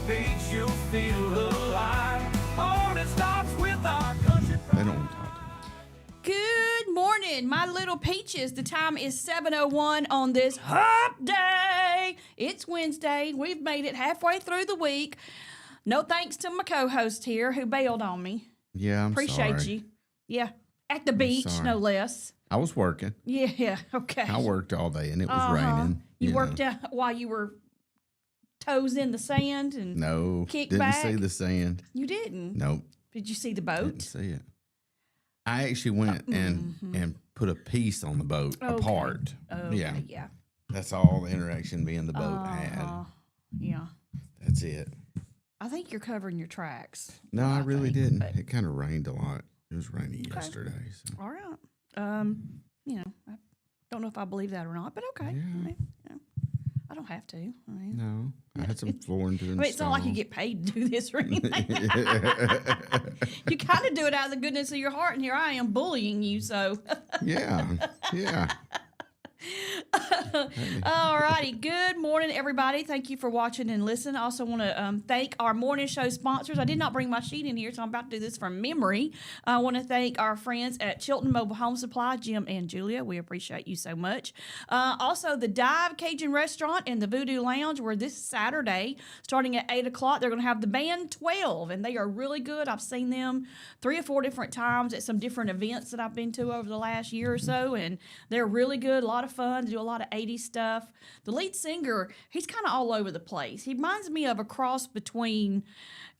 beach, you'll feel alive. Morning starts with our country. They don't want to talk to me. Good morning, my little peaches. The time is 7:01 on this hump day. It's Wednesday. We've made it halfway through the week. No thanks to my co-host here who bailed on me. Yeah, I'm Appreciate sorry. you. Yeah, at the beach, sorry. no less. I was working. Yeah, okay. I worked all day, and it was raining. You know. worked out while you were toes in the sand and No, kick didn't back? see the sand. You didn't. Nope, Did you see the didn't boat? see it. I actually went and put a piece on the boat apart. Okay, Yeah, that's all the interaction me and the boat had. Yeah. That's it. I think you're covering your tracks. No, I really think, didn't. but- It kind of rained a lot. It was rainy yesterday. So. All right. I don't know if I believe that or not, but okay. Yeah. I mean, I don't have to. I mean, No, I had some flooring to install. it's not like you get paid to do this or anything. You kind of do it out of the goodness of your heart, and here I am bullying you. So, Yeah. all righty. Good morning, everybody. Thank you for watching and listening. I also want to thank our morning show sponsors. I did not bring my sheet in here, so I'm about to do this from memory. I want to thank our friends at Chilton Mobile Home Supply, Jim and Julia. We appreciate you so much. Also, the Dive Cajun Restaurant and the Voodoo Lounge, where this Saturday, starting at 8 o'clock, they're going to have the Band 12, and they are really good. I've seen them 3 or 4 different times at some different events that I've been to over the last year or so, and they're really good, a lot of fun. They do a lot of 80s stuff. The lead singer, he's kind of all over the place. He reminds me of a cross between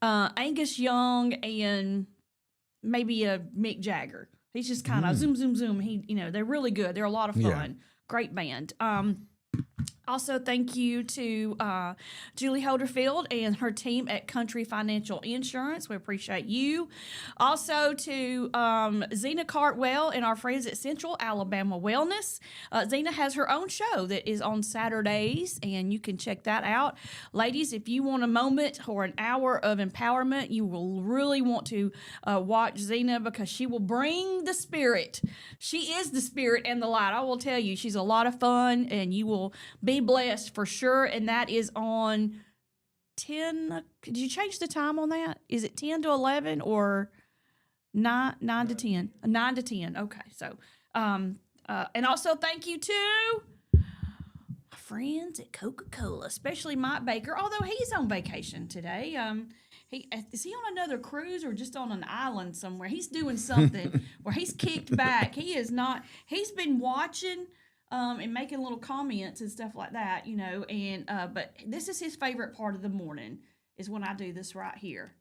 Angus Young and maybe a Mick Jagger. He's just kind of zoom, zoom, zoom. They're really good. They're a lot of fun. Yeah. Great band. Also, thank you to Julie Holderfield and her team at Country Financial Insurance. We appreciate you. Also to Zena Cartwell and our friends at Central Alabama Wellness. Zena has her own show that is on Saturdays, and you can check that out. Ladies, if you want a moment or an hour of empowerment, you will really want to watch Zena, because she will bring the spirit. She is the spirit and the light. I will tell you, she's a lot of fun, and you will be blessed for sure. And that is on 10. Did you change the time on that? Is it 10 to 11 or 9 to 10? 9 to 10. Okay. So, and also thank you to my friends at Coca-Cola, especially Mike Baker, although he's on vacation today. Is he on another cruise or just on an island somewhere? He's doing something where he's kicked back. He is not. He's been watching and making little comments and stuff like that, and but this is his favorite part of the morning, is when I do this right here.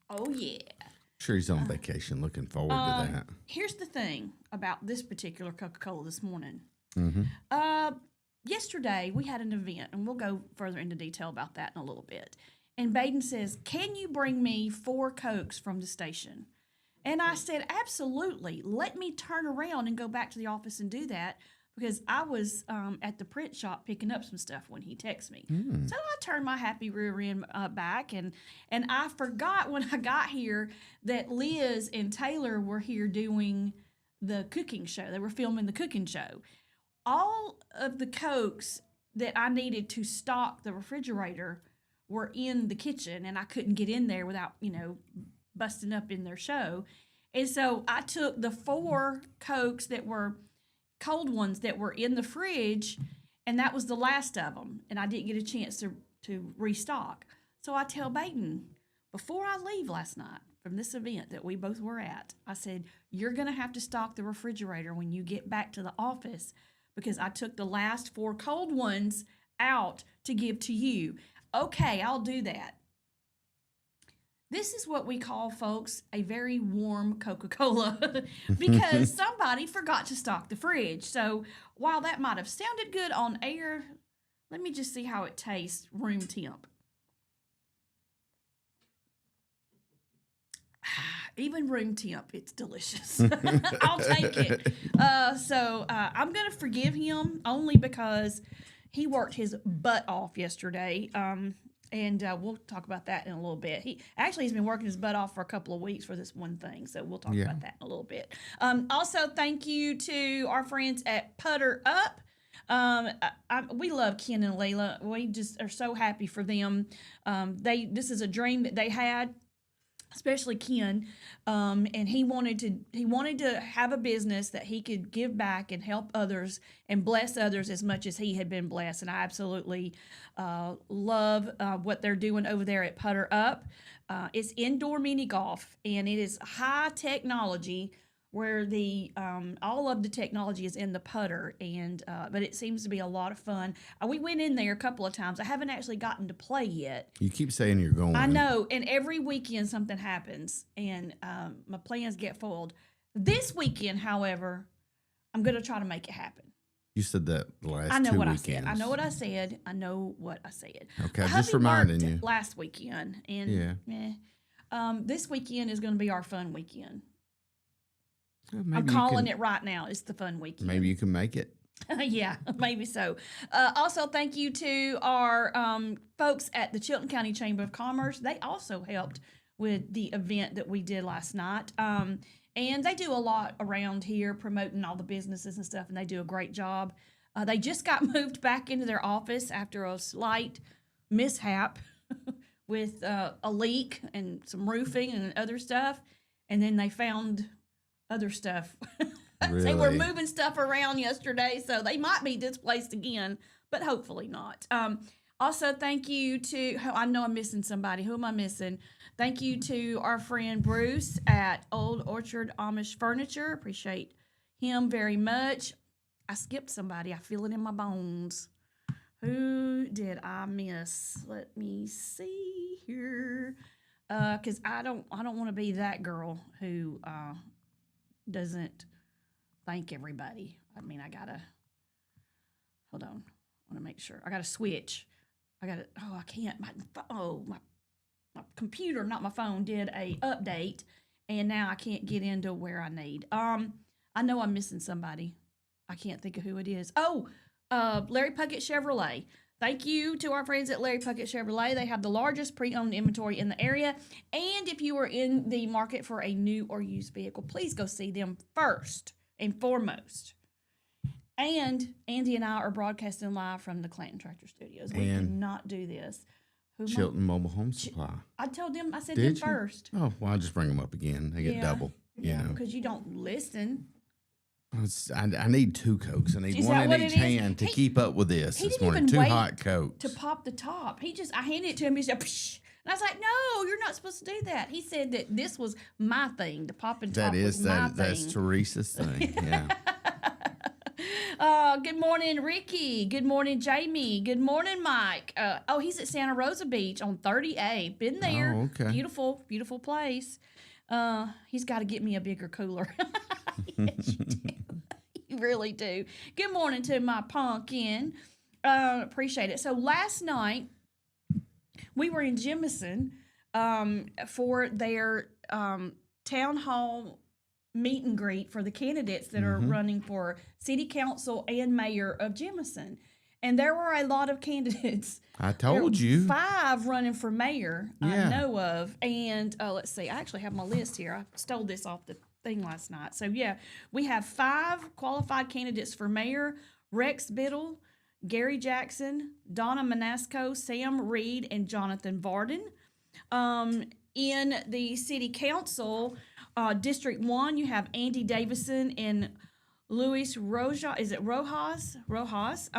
Oh, yeah. Sure, he's on vacation. Looking forward to that. Here's the thing about this particular Coca-Cola this morning. Yesterday, we had an event, and we'll go further into detail about that in a little bit. And Baden says, "Can you bring me 4 Cokes from the station?" And I said, absolutely. Let me turn around and go back to the office and do that, because I was at the print shop picking up some stuff when he texted me. So I turned my happy rear end back, and I forgot when I got here that Liz and Taylor were here doing the cooking show. They were filming the cooking show. All of the Cokes that I needed to stock the refrigerator were in the kitchen, and I couldn't get in there without, busting up in their show. And so I took the 4 Cokes that were cold ones that were in the fridge, and that was the last of them. And I didn't get a chance to restock. So I tell Baden, before I leave last night from this event that we both were at, I said, you're going to have to stock the refrigerator when you get back to the office, because I took the last 4 cold ones out to give to you. Okay, I'll do that. This is what we call, folks, a very warm Coca-Cola, because somebody forgot to stock the fridge. So while that might have sounded good on air, let me just see how it tastes room temp. Even room temp, it's delicious. I'll take it. So I'm going to forgive him only because he worked his butt off yesterday. And we'll talk about that in a little bit. He's been working his butt off for a couple of weeks for this one thing, so we'll talk about that in a little bit. Also, thank you to our friends at Putter Up. We love Ken and Layla. We just are so happy for them. This is a dream that they had, especially Ken, and he wanted to have a business that he could give back and help others and bless others as much as he had been blessed. And I absolutely love what they're doing over there at Putter Up. It's indoor mini golf, and it is high technology, where the all of the technology is in the putter, and but it seems to be a lot of fun. We went in there a couple of times. I haven't actually gotten to play yet. You keep saying you're going. I know, and every weekend something happens, and my plans get foiled. This weekend, however, I'm going to try to make it happen. You said that the last I know 2 what weekends. I said. I know what I said. I know what I said. Okay, Hubby just reminding worked you. Last weekend, and this weekend is going to be our fun weekend. I'm calling it right now. It's the fun weekend. Maybe you can make it. Yeah, maybe so. Also, thank you to our folks at the Chilton County Chamber of Commerce. They also helped with the event that we did last night. And they do a lot around here promoting all the businesses and stuff, and they do a great job. They just got moved back into their office after a slight mishap with a leak and some roofing and other stuff. And then they found other stuff. Really? They were moving stuff around yesterday, so they might be displaced again, but hopefully not. Also, thank you to, I know I'm missing somebody. Who am I missing? Thank you to our friend Bruce at Old Orchard Amish Furniture. Appreciate him very much. I skipped somebody. I feel it in my bones. Who did I miss? Let me see here. Because I don't want to be that girl who doesn't thank everybody. I mean, I gotta hold on. I want to make sure. I gotta switch. I can't. My computer, not my phone, did a update, and now I can't get into where I need. I know I'm missing somebody. I can't think of who it is. Oh, Larry Puckett Chevrolet. Thank you to our friends at Larry Puckett Chevrolet. They have the largest pre-owned inventory in the area. And if you are in the market for a new or used vehicle, please go see them first and foremost. And Andy and I are broadcasting live from the Clanton Tractor Studios. We cannot do this. Chilton Mobile Home Supply. I told them, I said Did them you? first. Oh, well, I'll just bring them up again. They get double. Yeah, You know. because you don't listen. I need 2 Cokes. I need Is one that in what each it is? hand to keep up with this He this didn't morning. even 2 wait hot Cokes. to pop the top. I handed it to him. He said, psh. And I was like, no, you're not supposed to do that. He said that this was my thing. The pop and top was my thing. That's Teresa's thing. Yeah. Good morning, Ricky. Good morning, Jamie. Good morning, Mike. He's at Santa Rosa Beach on 30A. Been there. Oh, okay. Beautiful, beautiful place. He's got to get me a bigger cooler. Yes, you do. You really do. Good morning to my pumpkin. Appreciate it. So last night we were in Jemison for their town hall meet and greet for the candidates that are running for city council and mayor of Jemison. And there were a lot of candidates. I told you. 5 running for mayor Yeah. I know of. And let's see, I actually have my list here. I stole this off the thing last night. So yeah, we have 5 qualified candidates for mayor: Rex Biddle, Gary Jackson, Donna Manasco, Sam Reed, and Jonathan Varden. In the city council, District 1, you have Andy Davison and Luis Rojas. Is it Rojas? Rojas.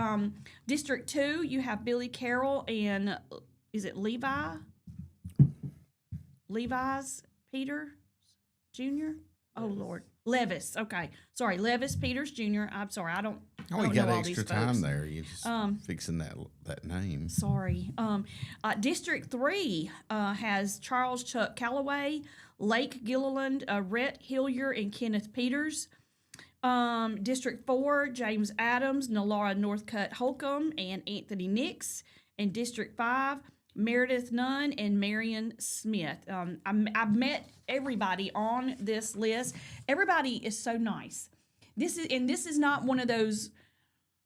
District 2, you have Billy Carroll and is it Levi's Peter Jr.? Oh, Lord. Levis. Okay. Sorry, Levis Peters Jr. I'm sorry. I don't We know got all extra these time folks. there. You just fixing that name. Sorry. District 3 has Charles Chuck Calloway, Lake Gilliland, Rhett Hillier, and Kenneth Peters. District 4, James Adams, Nalara Northcutt Holcomb, and Anthony Nix. And District 5, Meredith Nunn and Marion Smith. I've met everybody on this list. Everybody is so nice. This is not one of those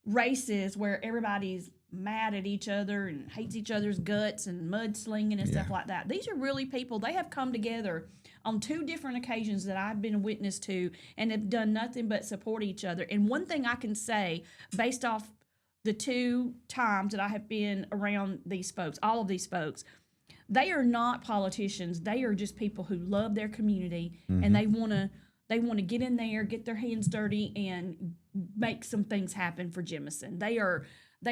races where everybody's mad at each other and hates each other's guts and mudslinging and stuff like that. These are really people. They have come together on 2 different occasions that I've been witness to and have done nothing but support each other. And one thing I can say, based off the 2 times that I have been around these folks, all of these folks, they are not politicians. They are just people who love their community, and they want to get in there, get their hands dirty, and make some things happen for Jemison. They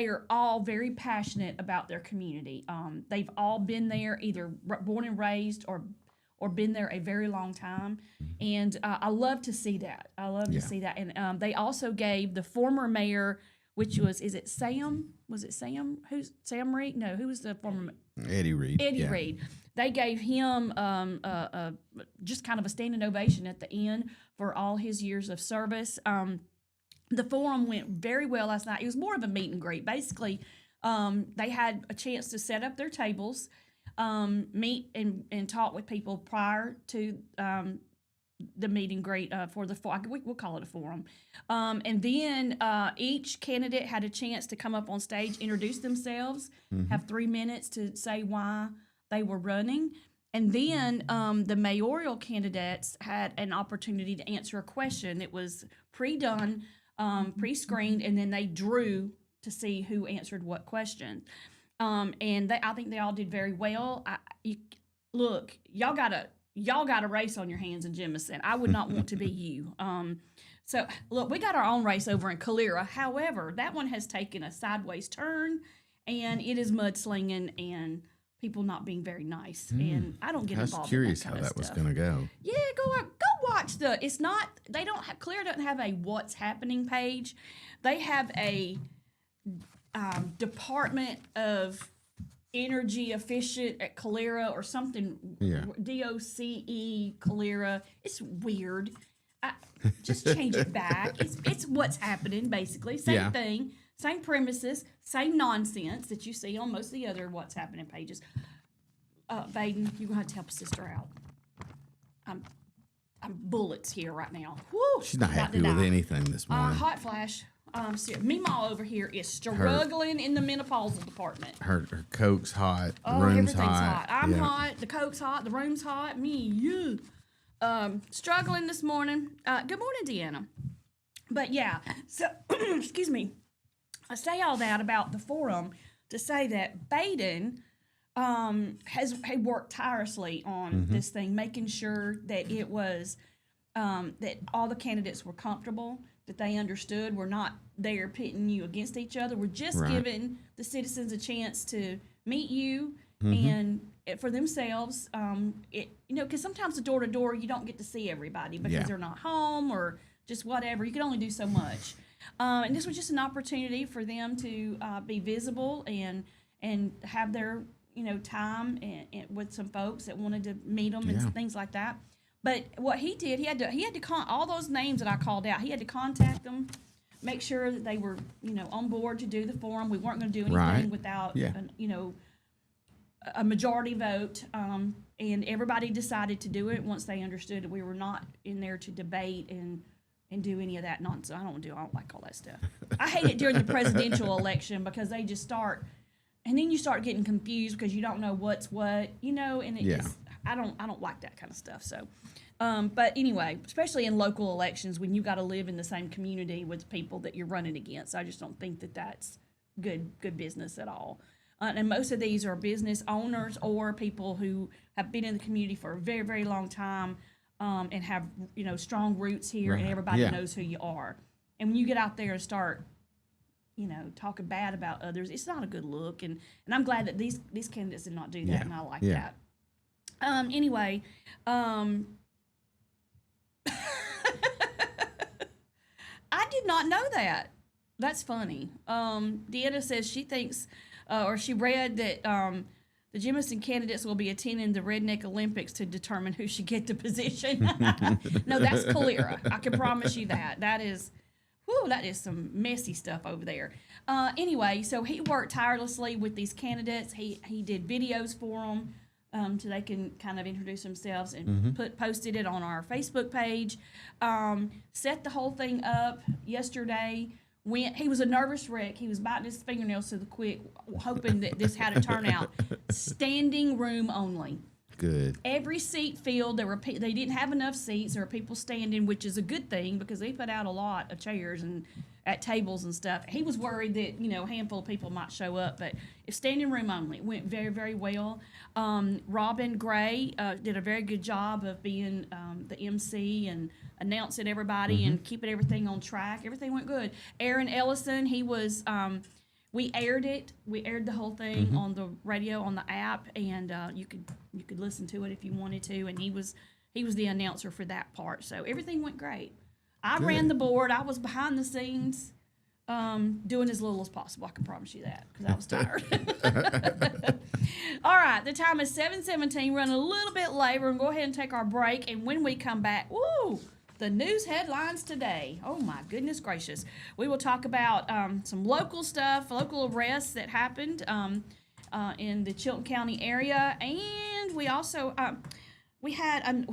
are all very passionate about their community. They've all been there, either born and raised or been there a very long time, and I love to see that. I love to see that. And they also gave the former mayor, which was, is it Sam? Was it Sam? Who's Sam Reed? No, who was the former? Eddie Reed. Eddie Reed. They gave him just kind of a standing ovation at the end for all his years of service. The forum went very well last night. It was more of a meet and greet. Basically, they had a chance to set up their tables, meet and talk with people prior to the meet and greet for the we'll call it a forum. And then each candidate had a chance to come up on stage, introduce themselves, have 3 minutes to say why they were running. And then the mayoral candidates had an opportunity to answer a question. It was pre-done, pre-screened, and then they drew to see who answered what question. And I think they all did very well. Look, y'all got a race on your hands in Jemison. I would not want to be you. So look, we got our own race over in Calera. However, that one has taken a sideways turn, and it is mudslinging and people not being very nice. And I don't get I was involved curious in how that that was stuff. going to go. Yeah, go watch it's not, they don't have, Calera doesn't have a what's happening page. They have a Department of Energy Efficient at Calera or something. Yeah. DOCE Calera. It's weird. Just change it back. It's what's happening, basically. Same thing, same premises, same nonsense that you see on most of the other what's happening pages. Baden, you're gonna have to help a sister out. I'm bullets here right now. Woo, She's not about happy to with die. anything this morning. Hot flash. Meemaw over here is struggling in the menopausal department. Her Coke's hot. The Oh, room's everything's hot. I'm Yeah. hot. The Coke's hot. The room's hot. You. Struggling this morning. Good morning, Deanna. But yeah, so excuse me. I say all that about the forum to say that Baden had worked tirelessly on this thing, making sure that it was that all the candidates were comfortable, that they understood. We're not there pitting you against each other. We're just giving the citizens a chance to meet you and for themselves. Because sometimes the door to door, you don't get to see everybody because they're not home or just whatever. You can only do so much. And this was just an opportunity for them to be visible and have their time and with some folks that wanted to meet them and things like that. But what he did, he had to all those names that I called out. He had to contact them, make sure that they were on board to do the forum. We weren't going to do anything without a majority vote. And everybody decided to do it once they understood that we were not in there to debate and do any of that nonsense. I don't like all that stuff. I hate it during the presidential election because they just start, and then you start getting confused because you don't know what's what, and it just, I don't like that kind of stuff. So, but anyway, especially in local elections when you got to live in the same community with people that you're running against, I just don't think that that's good business at all. And most of these are business owners or people who have been in the community for a very, very long time and have strong roots here, and everybody knows who you are. And when you get out there and start talking bad about others, it's not a good look. And I'm glad that these candidates did not do that, and I like that. Anyway, I did not know that. That's funny. Deanna says she thinks, or she read that the Jemison candidates will be attending the Redneck Olympics to determine who should get the position. No, that's Calera. I can promise you that. That is some messy stuff over there. Anyway, so he worked tirelessly with these candidates. He did videos for them so they can kind of introduce themselves and posted it on our Facebook page. Set the whole thing up yesterday. He was a nervous wreck. He was biting his fingernails to the quick, hoping that this had a turnout. Standing room only. Good. Every seat filled. They didn't have enough seats. There were people standing, which is a good thing because they put out a lot of chairs, and at tables and stuff. He was worried that, a handful of people might show up, but it's standing room only. It went very, very well. Robin Gray did a very good job of being the MC and announcing everybody and keeping everything on track. Everything went good. Aaron Ellison, he was, we aired it. We aired the whole thing on the radio, on the app, and you could listen to it if you wanted to, and he was the announcer for that part. So everything went great. I ran the board. I was behind the scenes, doing as little as possible. I can promise you that, because I was tired. All right, the time is 7:17. Running a little bit late. We're going to go ahead and take our break, and when we come back, the news headlines today. Oh, my goodness gracious. We will talk about some local stuff, local arrests that happened in the Chilton County area, and we also, we had, I'm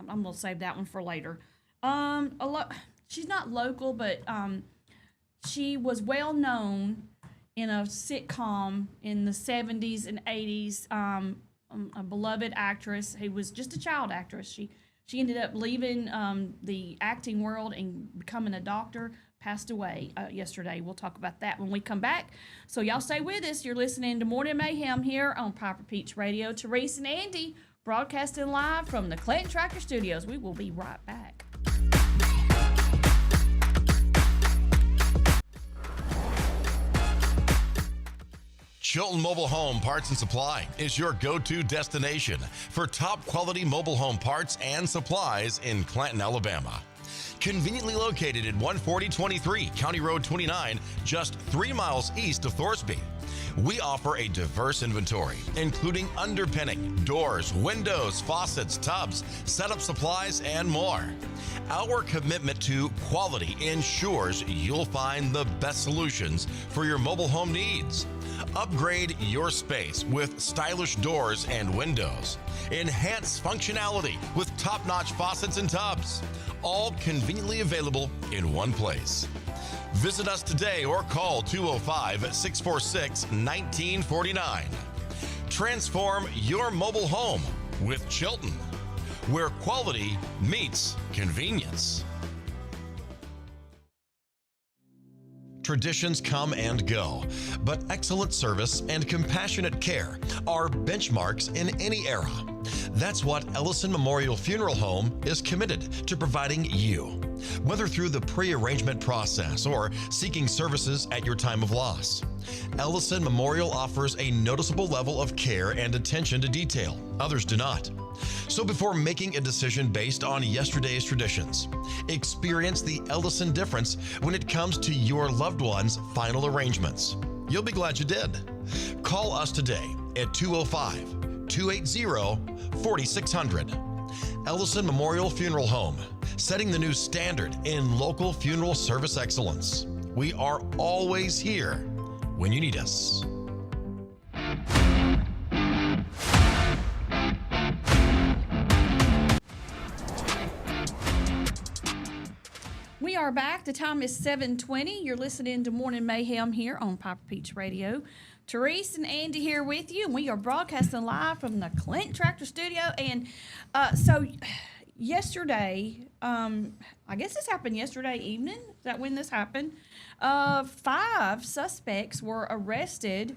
going to save that one for later. She's not local, but she was well known in a sitcom in the 70s and 80s. A beloved actress who was just a child actress. She ended up leaving the acting world and becoming a doctor. Passed away yesterday. We'll talk about that when we come back. So y'all stay with us. You're listening to Morning Mayhem here on Piper Peach Radio. Therese and Andy broadcasting live from the Clinton Tractor Studios. We will be right back. Chilton Mobile Home Parts and Supply is your go-to destination for top quality mobile home parts and supplies in Clanton, Alabama. Conveniently located at 14023 County Road 29, just 3 miles east of Thorsby. We offer a diverse inventory, including underpinning, doors, windows, faucets, tubs, setup supplies, and more. Our commitment to quality ensures you'll find the best solutions for your mobile home needs. Upgrade your space with stylish doors and windows. Enhance functionality with top-notch faucets and tubs. All conveniently available in one place. Visit us today or call 205-646-1949. Transform your mobile home with Chilton, where quality meets convenience. Traditions come and go, but excellent service and compassionate care are benchmarks in any era. That's what Ellison Memorial Funeral Home is committed to providing you, whether through the pre-arrangement process or seeking services at your time of loss. Ellison Memorial offers a noticeable level of care and attention to detail. Others do not. So before making a decision based on yesterday's traditions, experience the Ellison difference when it comes to your loved one's final arrangements. You'll be glad you did. Call us today at 205-280-4600. Ellison Memorial Funeral Home, setting the new standard in local funeral service excellence. We are always here when you need us. We are back. The time is 7:20. You're listening to Morning Mayhem here on Piper Peach Radio. Therese and Andy here with you, and we are broadcasting live from the Clinton Tractor Studio. And so yesterday, I guess this happened yesterday evening. Is that when this happened? 5 suspects were arrested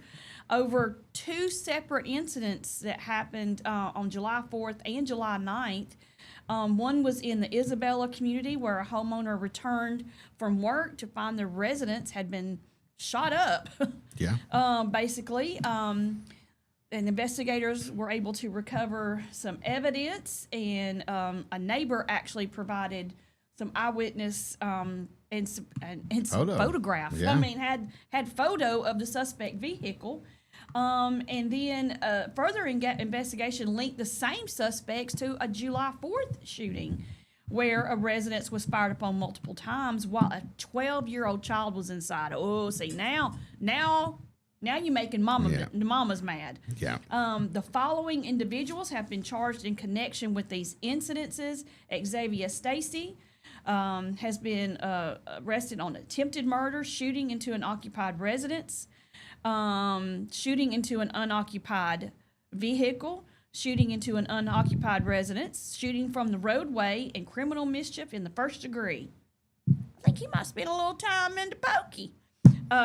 over 2 separate incidents that happened on July 4th and July 9th. One was in the Isabella community where a homeowner returned from work to find their residence had been shot up. Yeah. Basically. And investigators were able to recover some evidence, and a neighbor actually provided some eyewitness and some photographs. Yeah. I mean, had photo of the suspect vehicle. And then further investigation linked the same suspects to a July 4th shooting where a residence was fired upon multiple times while a 12-year-old child was inside. Oh, see, now you're making mamas mad. Yeah. The following individuals have been charged in connection with these incidences. Xavier Stacy has been arrested on attempted murder, shooting into an occupied residence, shooting into an unoccupied vehicle, shooting into an unoccupied residence, shooting from the roadway, and criminal mischief in the first degree. I think he might spend a little time in the pokey.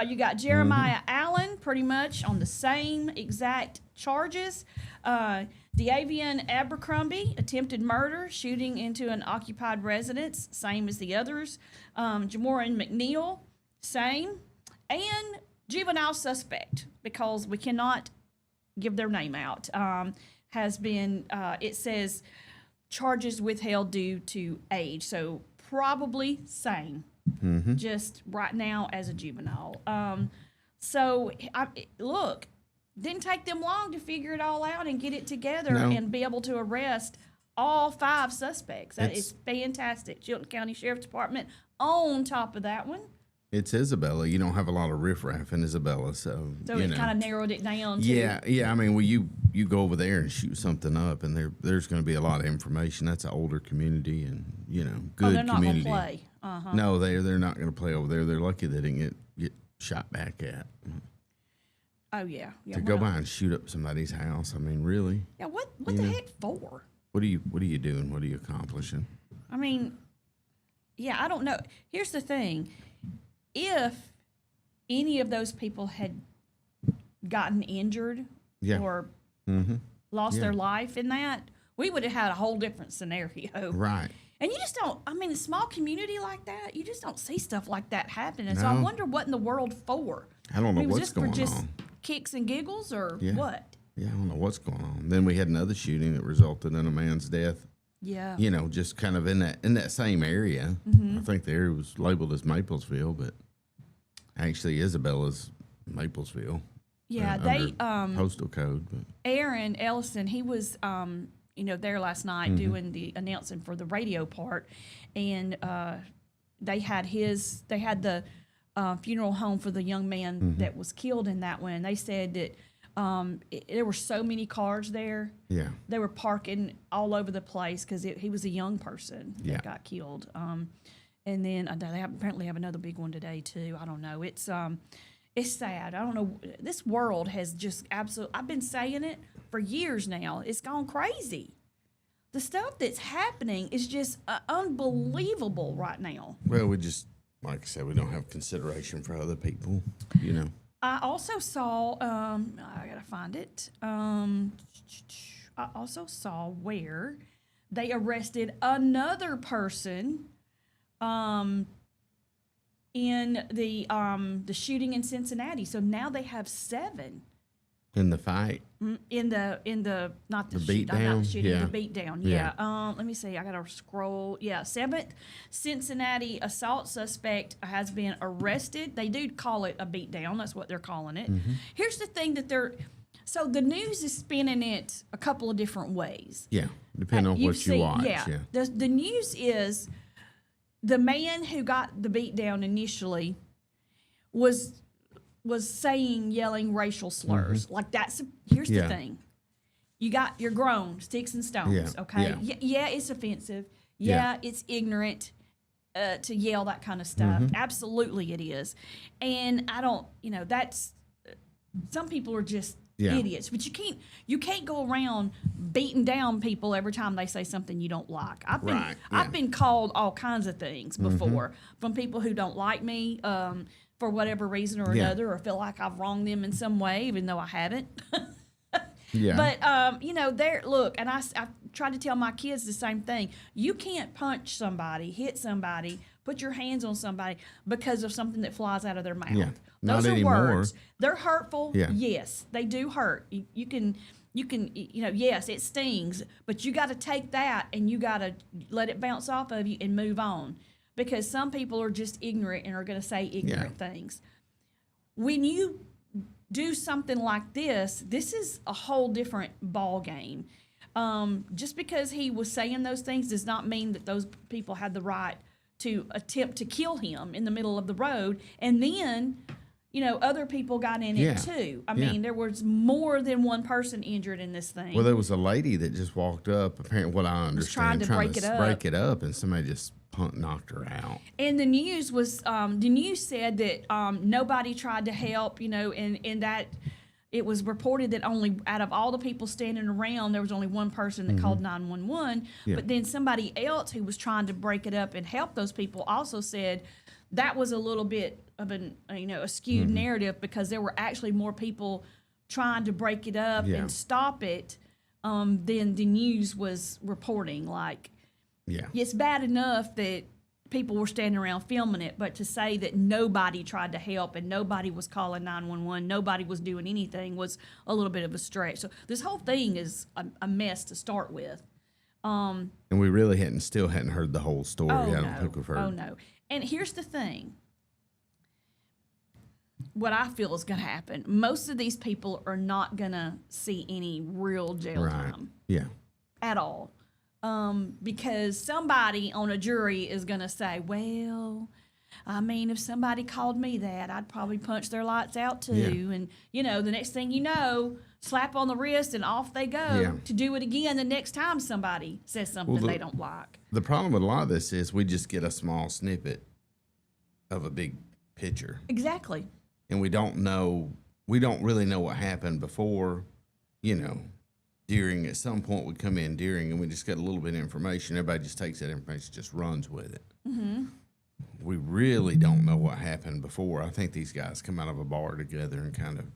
You got Jeremiah Allen, pretty much on the same exact charges. Deavian Abercrombie, attempted murder, shooting into an occupied residence, same as the others. Jamoran McNeil, same. And juvenile suspect, because we cannot give their name out, has been, it says, charges withheld due to age. So probably same, just right now as a juvenile. Look, didn't take them long to figure it all out and get it together and be able to arrest all 5 suspects. That is fantastic. Chilton County Sheriff's Department on top of that one. It's Isabella. You don't have a lot of riffraff in Isabella, so it kind of narrowed it down. Yeah. I mean, well, you go over there and shoot something up, and there's going to be a lot of information. That's an older community, and good they're not community. Gonna play. Uh-huh. No, they're not going to play over there. They're lucky they didn't get shot back at. Oh yeah. To go by and shoot up somebody's house. I mean, really? Yeah. What the heck for? What are you doing? What are you accomplishing? I mean, yeah, I don't know. Here's the thing. If any of those people had gotten injured or lost their life in that, we would have had a whole different scenario. Right. And you just don't, I mean, a small community like that, you just don't see stuff like that happening. So I wonder what in the world for. I don't know what's just going for just on. Kicks and giggles or what? Yeah, I don't know what's going on. Then we had another shooting that resulted in a man's death. Yeah. Just kind of in that same area. I think the area was labeled as Maplesville, but actually Isabella's Maplesville. Yeah, they postal code. But. Aaron Ellison, he was there last night doing the announcing for the radio part, and they had the funeral home for the young man that was killed in that one. And they said that there were so many cars there. Yeah, they were parking all over the place because he was a young person that got killed. And then they apparently have another big one today too. I don't know. It's sad. I don't know. This world has just absolutely. I've been saying it for years now. It's gone crazy. The stuff that's happening is just unbelievable right now. Well, we just, like I said, we don't have consideration for other people. I also saw. I gotta find it. I also saw where they arrested another person. In the shooting in Cincinnati, so now they have 7 in the fight. In the not the beatdown, the beatdown. Yeah. Let me see. I gotta scroll. Yeah, 7th Cincinnati assault suspect has been arrested. They do call it a beatdown. That's what they're calling it. Here's the thing so the news is spinning it a couple of different ways. Yeah, depending on what you watch. Yeah. The news is. The man who got the beat down initially was yelling racial slurs. Like here's the thing. You're grown, sticks and stones, okay? Yeah, it's offensive. Yeah, it's ignorant to yell that kind of stuff. Absolutely it is. And I don't, that's, some people are just idiots, but you can't go around beating down people every time they say something you don't like. I've been called all kinds of things before from people who don't like me for whatever reason or another, or feel like I've wronged them in some way, even though I haven't. But look, and I try to tell my kids the same thing. You can't punch somebody, hit somebody, put your hands on somebody because of something that flies out of their mouth. Those are anymore. Words. They're hurtful. Yes, they do hurt. You can, yes, it stings, but you got to take that and you got to let it bounce off of you and move on, because some people are just ignorant and are going to say ignorant things. When you do something like this is a whole different ball game. Just because he was saying those things does not mean that those people had the right to attempt to kill him in the middle of the road. And then, other people got in it too. I mean, there was more than one person injured in this thing. Well, there was a lady that just walked up, apparently what I understand, trying to break it up, and somebody just knocked her out. And the news said that nobody tried to help, and that it was reported that only out of all the people standing around, there was only one person that called 911. But then somebody else who was trying to break it up and help those people also said that was a little bit of a skewed narrative, because there were actually more people trying to break it up Yeah. and stop it than the news was reporting. Like, Yeah. it's bad enough that people were standing around filming it, but to say that nobody tried to help and nobody was calling 911, nobody was doing anything, was a little bit of a stretch. So this whole thing is a mess to start with. And we really still hadn't heard the whole story. Oh, I no. don't think we've heard. Oh, no. And here's the thing. What I feel is going to happen, most of these people are not going to see any real jail Right. time Yeah. at all. Because somebody on a jury is going to say, well, I mean, if somebody called me that, I'd probably punch their lights out too. Yeah. And, the next thing you know, slap on the wrist and off they go Yeah. to do it again the next time somebody says something they don't like. The problem with a lot of this is we just get a small snippet of a big picture. Exactly. And we don't really know what happened before, during. At some point we come in during, and we just get a little bit of information. Everybody just takes that information, just runs with it. Mm-hmm. We really don't know what happened before. I think these guys come out of a bar together and kind of,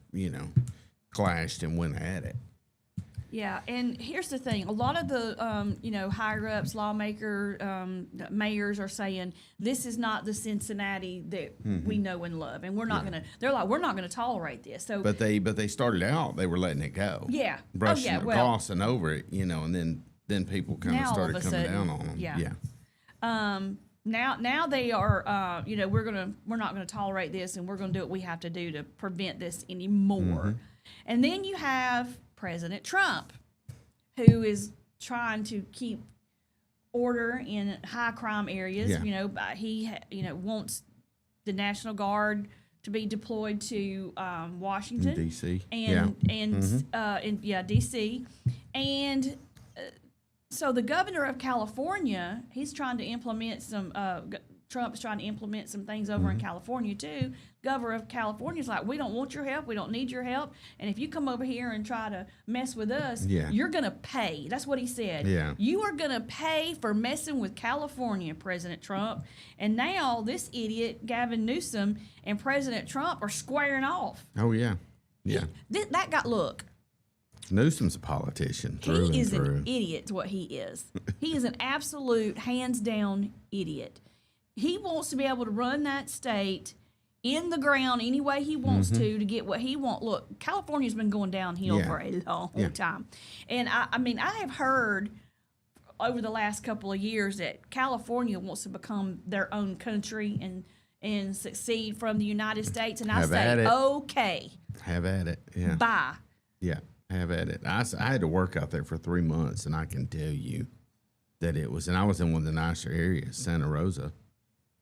clashed and went at it. Yeah, and here's the thing. A lot of the, higher-ups, the mayors are saying, this is not the Cincinnati that we know and love, and we're not going to, they're like, we're not going to tolerate this. So, But they started out, they were letting it go. Yeah. Brushing crossing over it, and then people kind of Now, all started of a coming sudden, down on them. yeah. Now they are, we're not going to tolerate this, and we're going to do what we have to do to prevent this anymore. And then you have President Trump, who is trying to keep order in high crime areas. Yeah. He wants the National Guard to be deployed to Washington, D.C. and D.C. And so the governor of California, he's trying to implement some. Trump's trying to implement some things over in California too. Governor of California's like, we don't want your help, we don't need your help, and if you come over here and try to mess with us, you're gonna pay. That's what he said. Yeah. You are gonna pay for messing with California, President Trump. And now this idiot Gavin Newsom and President Trump are squaring off. Oh yeah, yeah. That got look. Newsom's a politician through He and is through. an idiot. What he is. He is an absolute hands down idiot. He wants to be able to run that state in the ground any way he wants to get what he wants. Look, California's been going downhill for a long time. And I have heard over the last couple of years that California wants to become their own country and succeed from the United States. And I Have at say, it. okay, Have at it. Yeah. bye. Yeah. Have at it. I had to work out there for 3 months, and I can tell you that it was. And I was in one of the nicer areas, Santa Rosa,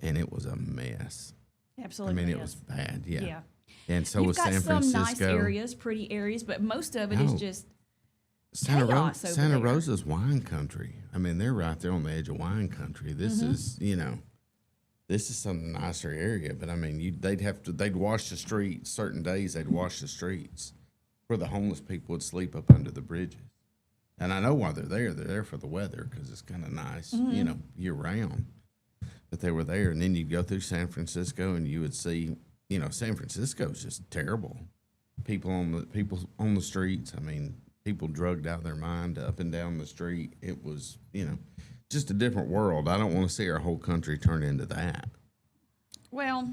and it was a mess. Absolutely. I mean, it was bad. Yeah. Yeah. And so You've was got San some Francisco. nice areas, pretty areas, but most of it is No. just Santa, chaos over Santa there. Rosa's wine country. I mean, they're right there on the edge of wine country. This is, this is some nicer area. But I mean, they'd wash the streets certain days. They'd wash the streets where the homeless people would sleep up under the bridges. And I know why they're there. They're there for the weather because it's kind of nice, year round. But they were there, and then you'd go through San Francisco, and you would see, San Francisco's just terrible. People on the streets. I mean, people drugged out of their mind up and down the street. It was, just a different world. I don't want to see our whole country turn into that. Well,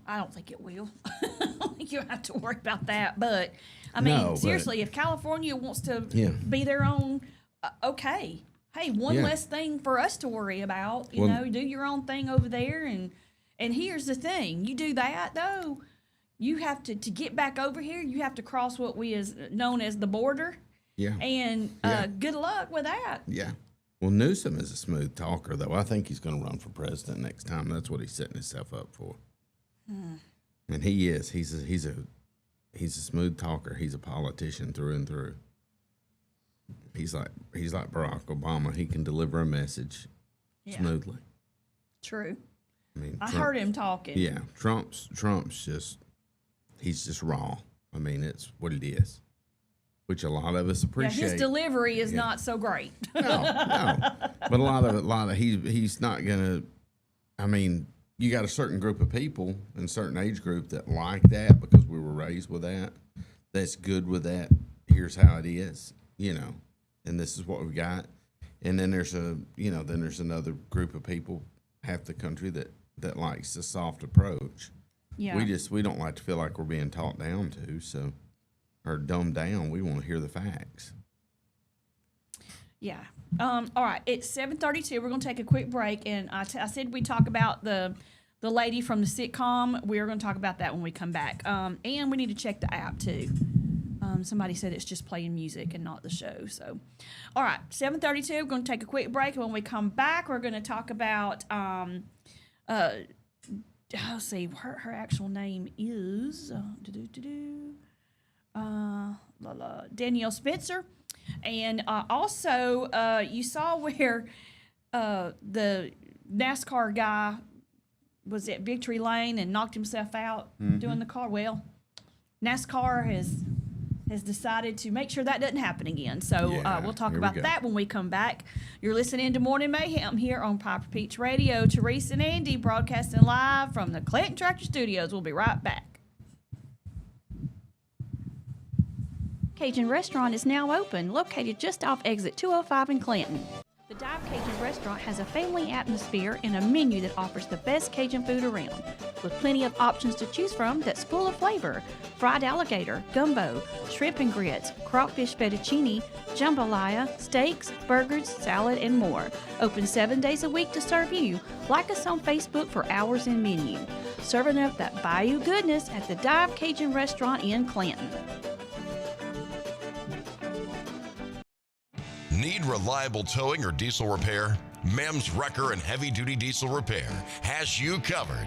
I don't think it will. I don't think you have to worry about that. But I mean, No, but- seriously, if California wants to Yeah. be their own, okay. Hey, one Yeah. less thing for us to worry about. You Well- know, do your own thing over there. And here's the thing: you do that though, you have to get back over here. You have to cross what we is known as the border. Yeah. And Yeah. good luck with that. Yeah. Well, Newsom is a smooth talker, though. I think he's going to run for president next time. That's what he's setting himself up for. And he is. He's a smooth talker. He's a politician through and through. He's like Barack Obama. He can deliver a message smoothly. True. I mean, I Trump- heard him talking. Yeah, Trump's he's just raw. I mean, it's what it is, which a lot of us Yeah, appreciate. his delivery is not so great. No, but a lot of he's not gonna I mean, you got a certain group of people in a certain age group that like that because we were raised with that. That's good with that. Here's how it is, and this is what we got. And then there's another group of people, half the country that likes the soft approach. Yeah. We don't like to feel like we're being talked down to, so or dumbed down. We want to hear the facts. Yeah. All right. It's 7:32. We're going to take a quick break, and I said we'd talk about the lady from the sitcom. We're going to talk about that when we come back. And we need to check the app too. Somebody said it's just playing music and not the show. So, all right. 7:32. We're going to take a quick break, and when we come back, we're going to talk about let's see. Her actual name is Danielle Spencer. And also, you saw where the NASCAR guy was at Victory Lane and knocked himself out doing the car. Well, NASCAR has decided to make sure that doesn't happen again. So we'll talk about that when we come back. You're listening to Morning Mayhem here on Piper Peach Radio. Teresa and Andy broadcasting live from the Clanton Tractor Studios. We'll be right back. Cajun Restaurant is now open, located just off exit 205 in Clanton. The Dive Cajun Restaurant has a family atmosphere and a menu that offers the best Cajun food around, with plenty of options to choose from that's full of flavor. Fried alligator, gumbo, shrimp and grits, crawfish fettuccine, jambalaya, steaks, burgers, salad, and more. Open 7 days a week to serve you. Like us on Facebook for hours and menu. Serving up that Bayou goodness at the Dive Cajun Restaurant in Clanton. Need reliable towing or diesel repair? Mem's Wrecker and Heavy Duty Diesel Repair has you covered.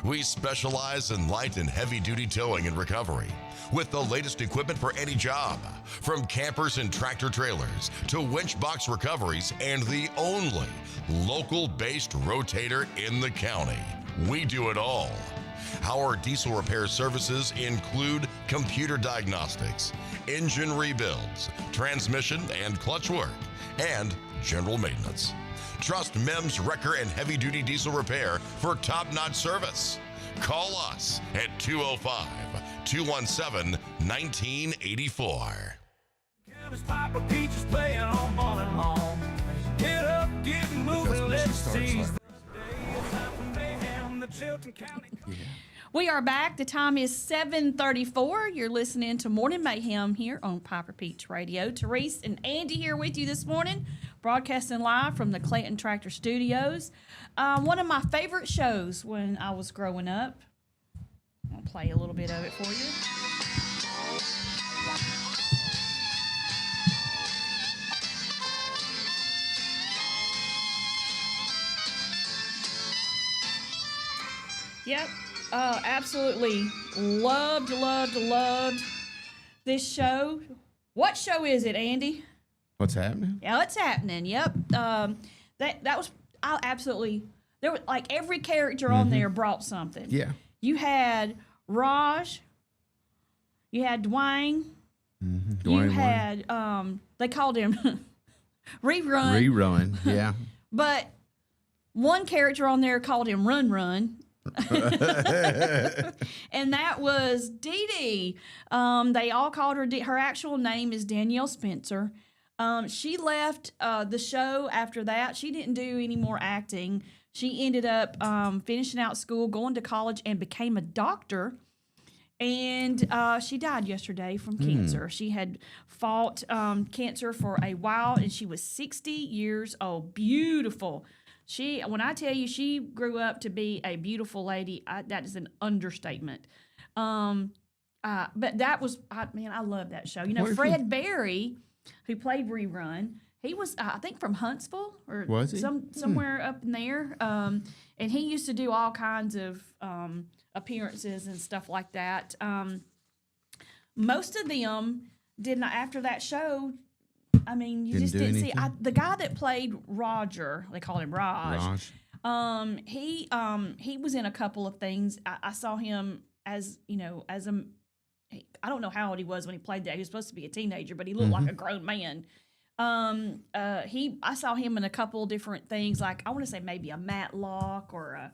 We specialize in light and heavy duty towing and recovery with the latest equipment for any job, from campers and tractor trailers to winch box recoveries, and the only local-based rotator in the county. We do it all. Our diesel repair services include computer diagnostics, engine rebuilds, transmission and clutch work, and general maintenance. Trust Mem's Wrecker and Heavy Duty Diesel Repair for top-notch service. Call us at 205-217-1984. Campus Piper Peach is playing all morning long. Get up, get moving, let's seize the day. It's time for Mayhem, the Chilton County. We are back. The time is 7:34. You're listening to Morning Mayhem here on Piper Peach Radio. Therese and Andy here with you this morning, broadcasting live from the Clanton Tractor Studios. One of my favorite shows when I was growing up. I'll play a little bit of it for you. Yep. Absolutely loved this show. What show is it, Andy? What's happening? Yeah, it's happening. Yep. That was I absolutely there was like every character on there brought something. Yeah. You had Raj. You had Dwayne. Mm-hmm. You had they called him Rerun. Rerun. Yeah. But one character on there called him Run Run. And that was Dee Dee. They all called her. Her actual name is Danielle Spencer. She left the show after that. She didn't do any more acting. She ended up finishing out school, going to college, and became a doctor. And she died yesterday from cancer. She had fought cancer for a while, and she was 60 years old. Beautiful. When I tell you she grew up to be a beautiful lady, that is an understatement. But that was, I love that show. You know, Fred Berry, who played Rerun, he was, I think, from Huntsville or was he? somewhere up in there. And he used to do all kinds of appearances and stuff like that. Most of them did not, after that show, I mean, you just didn't see. The guy that played Roger, they called him Raj. He was in a couple of things. I saw him as I don't know how old he was when he played that. He was supposed to be a teenager, but he looked like a grown man. I saw him in a couple different things, like I want to say maybe a Matlock or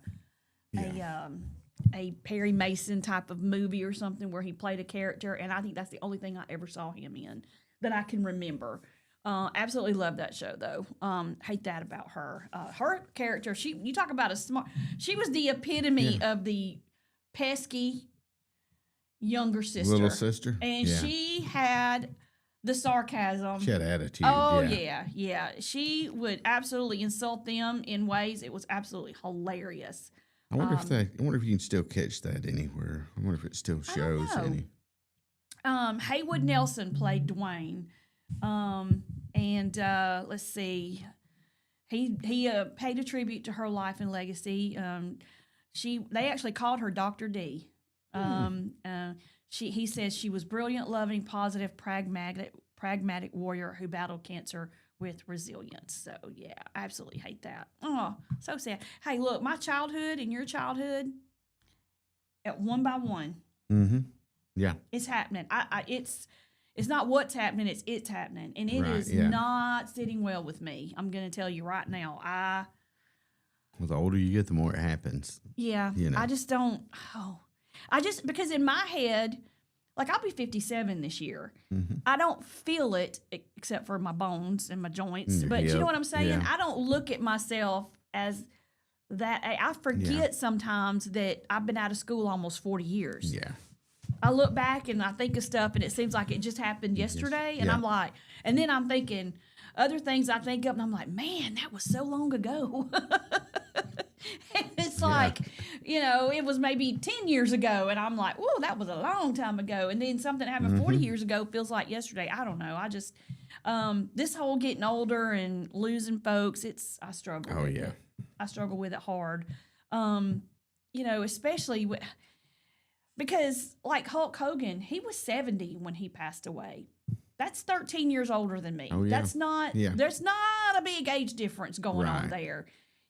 a Perry Mason type of movie or something where he played a character, and I think that's the only thing I ever saw him in that I can remember. Absolutely love that show though. Hate that about her. Her character, you talk about she was the epitome of the pesky younger sister. Little sister. And she had the sarcasm. She had attitude. Oh, yeah. She would absolutely insult them in ways. It was absolutely hilarious. I wonder if you can still catch that anywhere. I wonder if it still shows any. Haywood Nelson played Dwayne. And let's see. He paid a tribute to her life and legacy. They actually called her Dr. D. He says she was brilliant, loving, positive, pragmatic warrior who battled cancer with resilience. So yeah, I absolutely hate that. Oh, so sad. Hey, look, my childhood and your childhood, at one by one. Mm-hmm. Yeah, it's happening. It's not what's happening, it's happening. And it is not sitting well with me. I'm going to tell you right now. Well, the older you get, the more it happens. Yeah. You know. I just don't. Because in my head, like I'll be 57 this year. Mm-hmm. I don't feel it except for my bones and my joints. But you know what I'm saying? Yeah. I don't look at myself as that. I forget sometimes that I've been out of school almost 40 years. Yeah. I look back and I think of stuff and it seems like it just happened yesterday. And I'm like, and then I'm thinking other things I think of and I'm like, man, that was so long ago. And it's like, it was maybe 10 years ago. And I'm like, whoa, that was a long time ago. And then something that happened 40 years ago feels like yesterday. I don't know. I just, this whole getting older and losing folks, I struggle with it. I struggle with it hard. Especially because like Hulk Hogan, he was 70 when he passed away. That's 13 years older than me. Oh, yeah. That's not, there's not a big age difference going on there.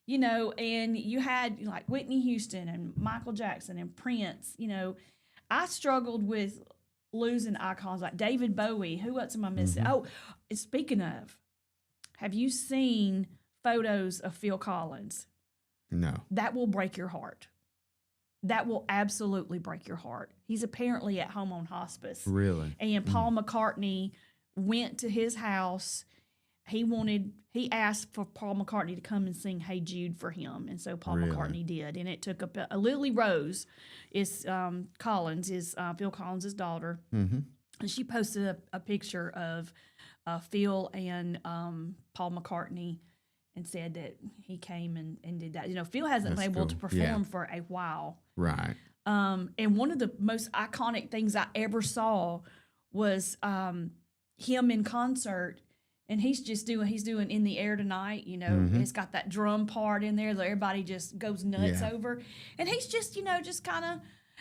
And you had like Whitney Houston and Michael Jackson and Prince. I struggled with losing icons like David Bowie. Who else am I missing? Mm-hmm. Oh, speaking of, have you seen photos of Phil Collins? No. That will break your heart. That will absolutely break your heart. He's apparently at home on hospice. Really? And Paul McCartney went to his house. He asked for Paul McCartney to come and sing Hey Jude for him. And so Paul McCartney did. And it took up a Lily Rose is Phil Collins' daughter. Mm-hmm. And she posted a picture of Phil and Paul McCartney and said that he came and did that. Phil hasn't been able to perform for a while. Right. And one of the most iconic things I ever saw was him in concert. And he's doing In the Air Tonight, It's got that drum part in there that everybody just goes nuts over. And he's just, just kind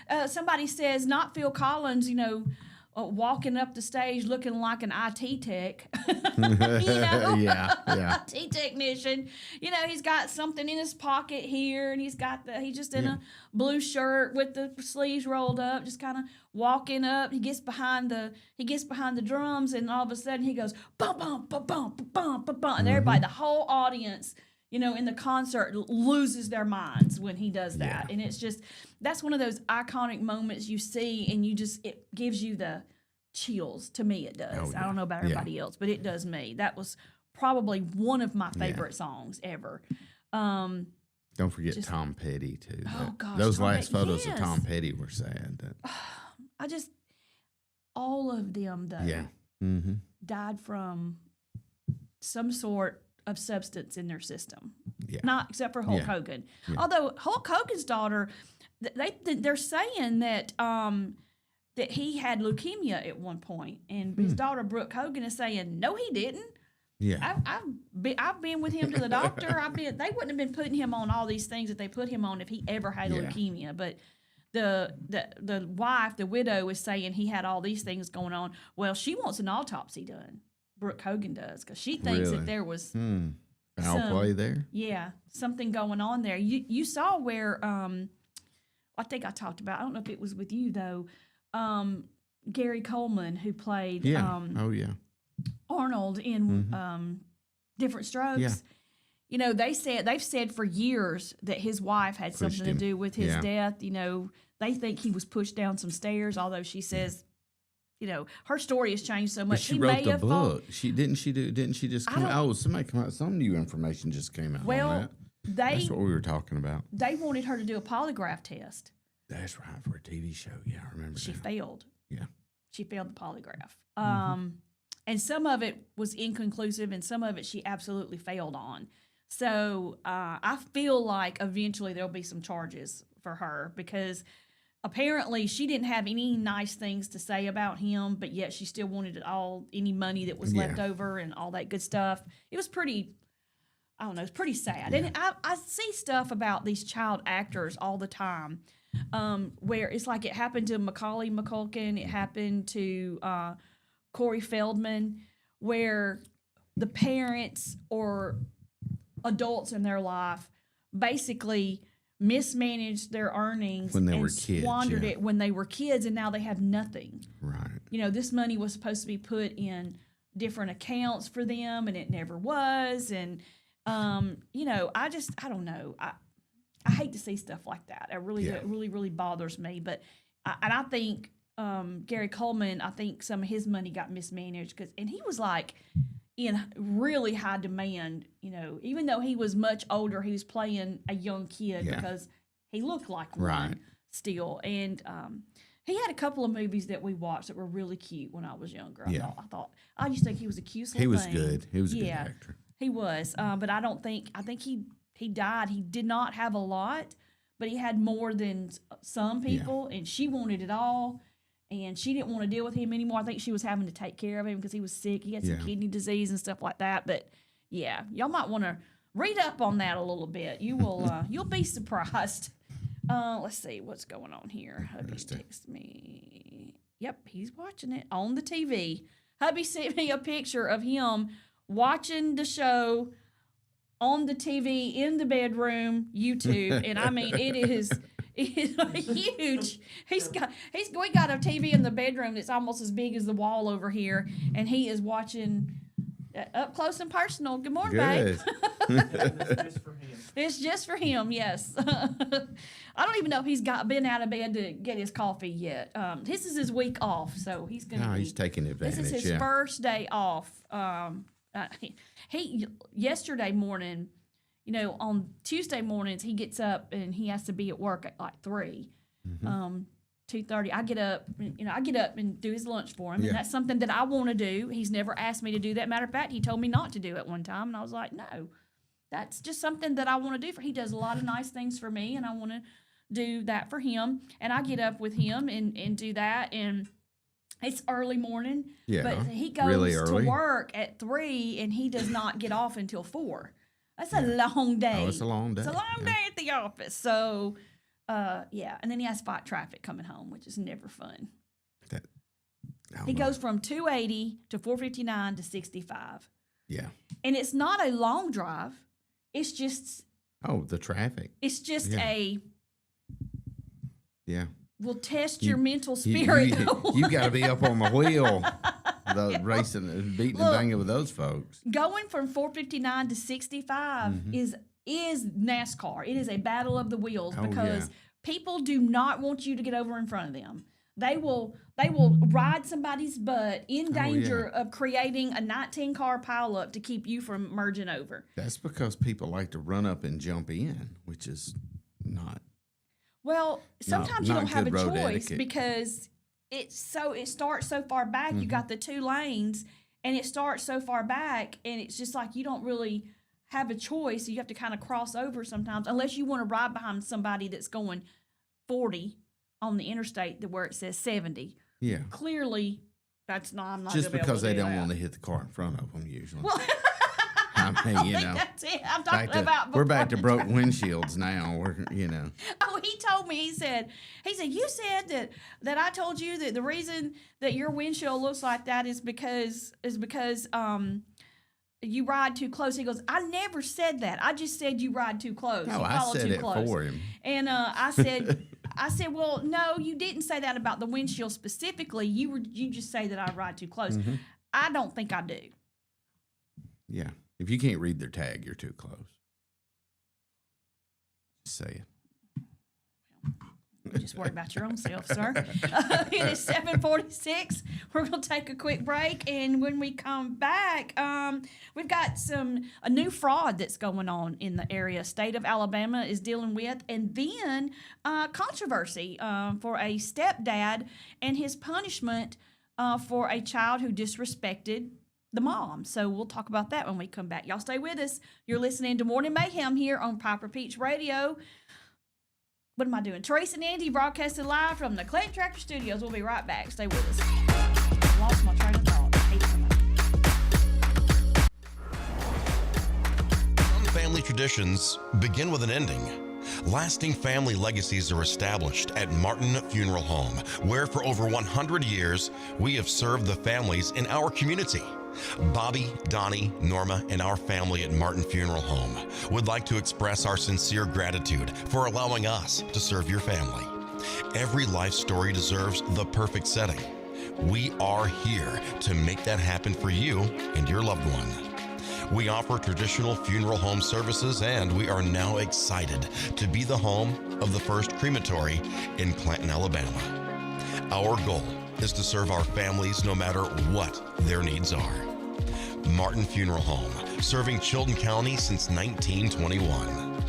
of, somebody says, not Phil Collins, walking up the stage looking like an IT tech, IT technician. He's got something in his pocket here, and he's just in a blue shirt with the sleeves rolled up, just kind of walking up. He gets behind the drums, and all of a sudden he goes bum bum bum bum bum bum bum, and everybody, the whole audience, in the concert loses their minds when he does that. And it's just, that's one of those iconic moments you see and it gives you the chills. To me, it does. Oh, yeah. I don't know about everybody else, but it does me. That was probably one of my favorite songs ever. Don't forget Tom Petty too. Oh gosh, those last photos of Tom Petty were sad. All of them though died from some sort of substance in their system. Yeah. Not except for Hulk Hogan. Yeah. Although Hulk Hogan's daughter, they're saying that that he had leukemia at one point, and his daughter Brooke Hogan is saying no, he didn't. Yeah, I've been with him to the doctor. They wouldn't have been putting him on all these things that they put him on if he ever had leukemia. But the wife, the widow, is saying he had all these things going on. Well, she wants an autopsy done. Brooke Hogan does, because she thinks that there was foul play there. Yeah, something going on there. You saw where I think I talked about. I don't know if it was with you though. Gary Coleman, who played Arnold in Different Strokes. Yeah. You know, they've said for years that his wife had something to him. do with his Yeah. death. You know, they think he was pushed down some stairs, although she says, you know, her story has changed so But much. she He wrote may the have thought- book. Didn't she just come out? Oh, somebody come out. Some new information just came out Well, on that. That's what we were talking about. they wanted her to do a polygraph test. That's right, for a TV show. Yeah, I remember She that. failed. Yeah. She failed the polygraph. And some of it was inconclusive, and some of it she absolutely failed on. So I feel like eventually there'll be some charges for her because apparently she didn't have any nice things to say about him, but yet she still wanted any money that was left over and all that good stuff. It was pretty, I don't know, it's pretty sad. And I see stuff about these child actors all the time where it's like it happened to Macaulay Culkin, it happened to Corey Feldman, where the parents or adults in their life basically mismanaged their earnings When they and were kids, squandered yeah. it when they were kids, and now they have nothing. Right. You know, this money was supposed to be put in different accounts for them, and it never was. And you know, I don't know. I hate to see stuff like that. It really bothers me. But I think Gary Coleman, I think some of his money got mismanaged and he was like in really high demand. You know, even though he was much older, he was playing a young kid because he looked like one still. And he had a couple of movies that we watched that were really cute when I was younger. I used to think he was a cute little He was thing. good. He was a good actor. He was, but I think he died. He did not have a lot, but he had more than some people, and she wanted it all, and she didn't want to deal with him anymore. I think she was having to take care of him because he was sick. He had some kidney disease and stuff like that. But yeah, y'all might want to read up on that a little bit. You will, you'll be surprised. Let's see what's going on here. Hubby texted me. Yep, he's watching it on the TV. Hubby sent me a picture of him watching the show on the TV in the bedroom, YouTube, and I mean it is huge. We got a TV in the bedroom that's almost as big as the wall over here, and he is watching up close and personal. Good morning, babe. It's just for him. Yes. I don't even know if he's been out of bed to get his coffee yet. This is his week off, so he's going to. No, he's taking advantage. This is his first day off. He yesterday morning, you know, on Tuesday mornings he gets up and he has to be at work at like 3, 2:30. I get up and do his lunch for him, and that's something that I want to do. He's never asked me to do that. Matter of fact, he told me not to do it one time, and I was like, no, that's just something that I want to do for. He does a lot of nice things for me, and I want to do that for him. And I get up with him and do that, and it's early morning, but he goes really to work at 3, and he does not get off until 4. That's a long day. Oh, it's a long day. It's a long day at the office. So, and then he has to fight traffic coming home, which is never fun. He goes from 280 to 459 to 65. Yeah. And it's not a long drive. It's just. Oh, the traffic. It's just Yeah. Will test your mental spirit. You got to be up on the wheel, racing and beating and banging with those folks. Going from 459 to 65 is NASCAR. It is a battle of the wheels because people do not want you to get over in front of them. They will ride somebody's butt in danger of creating a 19-car pileup to keep you from merging over. That's because people like to run up and jump in, which is not. Well, sometimes you don't have a choice etiquette. because it starts so far back. You got the 2 lanes, and it starts so far back, and it's just like you don't really have a choice. You have to kind of cross over sometimes, unless you want to ride behind somebody that's going 40 on the interstate where it says 70. Yeah. Clearly, that's not. I'm not Just gonna be able because to they do don't that. want to hit the car in front of them usually. Well, I mean, I think that's it. I'm talking about. We're back to before broke windshields now. Oh, he told me. He said, you said that I told you that the reason that your windshield looks like that is because you ride too close. He goes, I never said that. I just said you ride too close. No, you I follow said too it close. for him. And I said, well, no, you didn't say that about the windshield specifically. You just say that I ride too close. I don't think I do. Yeah. If you can't read their tag, you're too close. Just say it. Just worry about your own self, sir. It is 7:46. We're going to take a quick break, and when we come back, we've got a new fraud that's going on in the area. State of Alabama is dealing with, and then controversy for a stepdad and his punishment for a child who disrespected the mom. So we'll talk about that when we come back. Y'all stay with us. You're listening to Morning Mayhem here on Piper Peach Radio. What am I doing? Trace and Andy broadcasting live from the Clayton Tractor Studios. We'll be right back. Stay with us. I lost my train of thought. I hate so much. Some family traditions begin with an ending. Lasting family legacies are established at Martin Funeral Home, where for over 100 years, we have served the families in our community. Bobby, Donnie, Norma, and our family at Martin Funeral Home would like to express our sincere gratitude for allowing us to serve your family. Every life story deserves the perfect setting. We are here to make that happen for you and your loved one. We offer traditional funeral home services, and we are now excited to be the home of the first crematory in Clanton, Alabama. Our goal is to serve our families no matter what their needs are. Martin Funeral Home, serving Chilton County since 1921.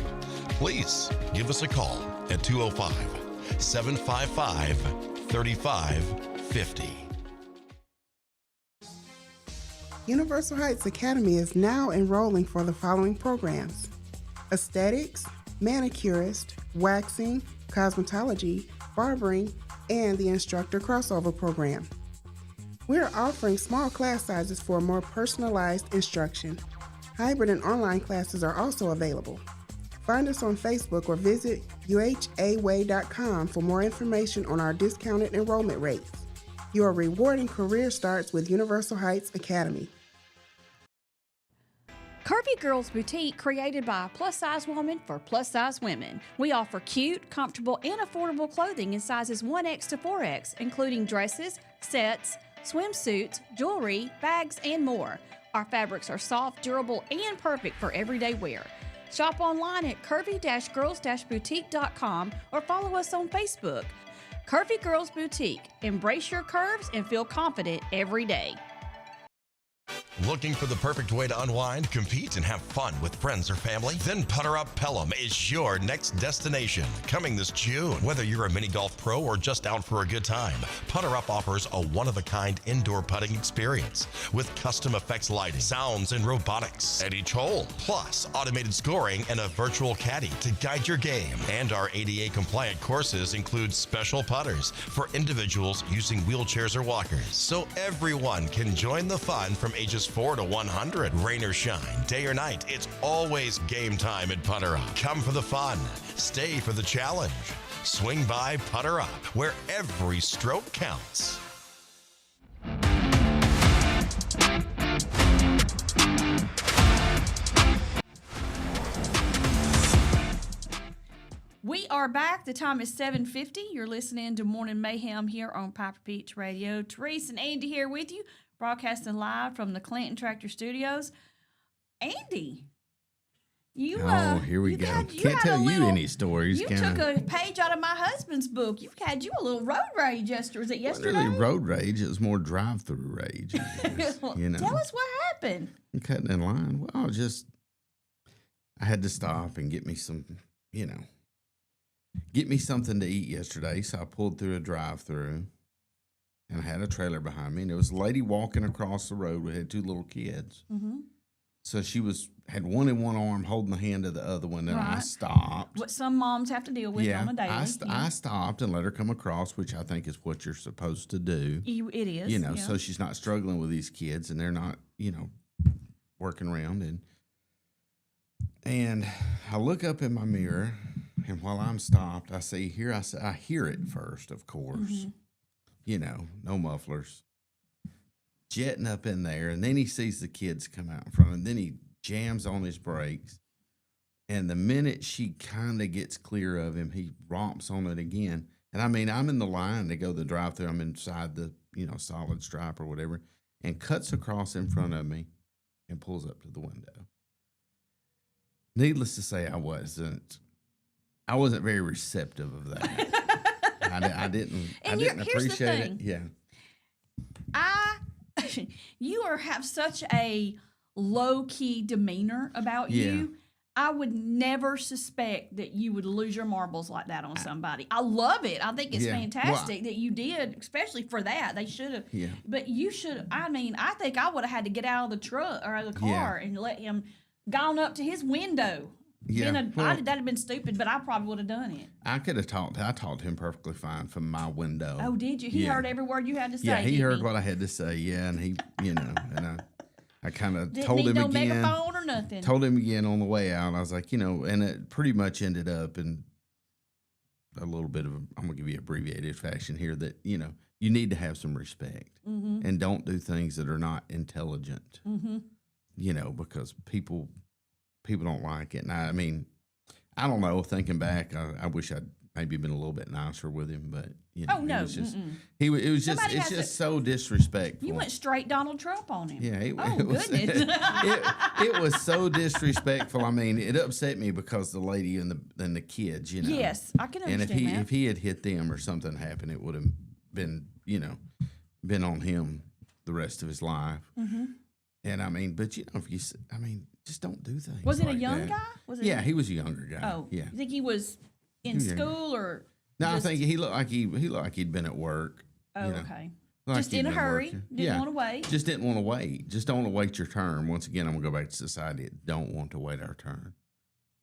Please give us a call at 205-755-3550. Universal Heights Academy is now enrolling for the following programs: aesthetics, manicurist, waxing, cosmetology, barbering, and the instructor crossover program. We are offering small class sizes for more personalized instruction. Hybrid and online classes are also available. Find us on Facebook or visit uhaway.com for more information on our discounted enrollment rates. Your rewarding career starts with Universal Heights Academy. Curvy Girls Boutique, created by a plus-size woman for plus-size women. We offer cute, comfortable, and affordable clothing in sizes 1X to 4X, including dresses, sets, swimsuits, jewelry, bags, and more. Our fabrics are soft, durable, and perfect for everyday wear. Shop online at curvy-girls-boutique.com or follow us on Facebook. Curvy Girls Boutique. Embrace your curves and feel confident every day. Looking for the perfect way to unwind, compete, and have fun with friends or family? Then Putter Up Pelham is your next destination. Coming this June. Whether you're a mini golf pro or just out for a good time, Putter Up offers a one-of-a-kind indoor putting experience with custom effects lighting, sounds, and robotics at each hole, plus automated scoring and a virtual caddy to guide your game. And our ADA-compliant courses include special putters for individuals using wheelchairs or walkers, so everyone can join the fun from ages 4 to 100. Rain or shine, day or night, it's always game time at Putter Up. Come for the fun, stay for the challenge. Swing by Putter Up, where every stroke counts. We are back. The time is 7:50. You're listening to Morning Mayhem here on Piper Peach Radio. Therese and Andy here with you, broadcasting live from the Clanton Tractor Studios. Andy, you here we go. you Can't had tell a you little- any stories. You can took I? a page out of my husband's book. You've had you a little road rage yesterday. Was it It wasn't yesterday? really road rage. It was more drive-through rage. I guess, you know, Tell us what happened. I'm cutting in line. Well, I had to stop and get me some, get me something to eat yesterday. So I pulled through a drive-through, and I had a trailer behind me, and there was a lady walking across the road. We had two little kids. Mm-hmm. So she had one in one arm holding the hand of the other one. Then I Right. stopped. What some moms have to deal with on a daily. I stopped and let her come across, which I think is what you're supposed to do. It is. Yeah. So she's not struggling with these kids, and they're not, working around. And I look up in my mirror, and while I'm stopped, I hear it first, of course. Mm-hmm. No mufflers. Jetting up in there, and then he sees the kids come out in front of him. Then he jams on his brakes, and the minute she kind of gets clear of him, he romps on it again. And I mean, I'm in the line to go to the drive-thru. I'm inside the solid stripe or whatever, and cuts across in front of me. and pulls up to the window. Needless to say, I wasn't very receptive of that. I didn't here's the appreciate thing. it. Yeah. You have such a low key demeanor about you. I would never suspect that you would lose your marbles like that on somebody. I love it. I think it's fantastic that you did, especially for that. They should have. Yeah. But you should. I mean, I think I would have had to get out of the truck or out of the car and let him gone up to his window. Yeah. That'd have been stupid, but I probably would have done it. I could have talked. I talked to him perfectly fine from my window. Oh, did you? He heard every word you had to say. Yeah, he didn't heard what I had to say. Yeah, and he, and I kind of Didn't told need him no again. megaphone or nothing. Told him again on the way out. I was like, and it pretty much ended up in a little bit of I'm gonna give you abbreviated fashion here that you need to have some respect and don't do things that are not intelligent. Because people don't like it. And I mean, I don't know. Thinking back, I wish I'd maybe been a little bit nicer with him, but Oh no! it was just it's just so disrespectful. You went straight Donald Trump on him. Yeah, it goodness! it was so disrespectful. I mean, it upset me because the lady and the kids, Yes, I can understand and that. if he had hit them or something happened, it would have been been on him the rest of his life. And I mean, but just don't do things. Was it like a young that. guy? Was it? Yeah, he was a younger guy. Oh, yeah. You think he was in Yeah. school or? No, just- I think he looked like he'd been at work. Oh, okay. Like Just he'd in a been hurry. working. Didn't want to wait. Just didn't want to wait. Just don't want to wait your turn. Once again, I'm gonna go back to society that don't want to wait our turn.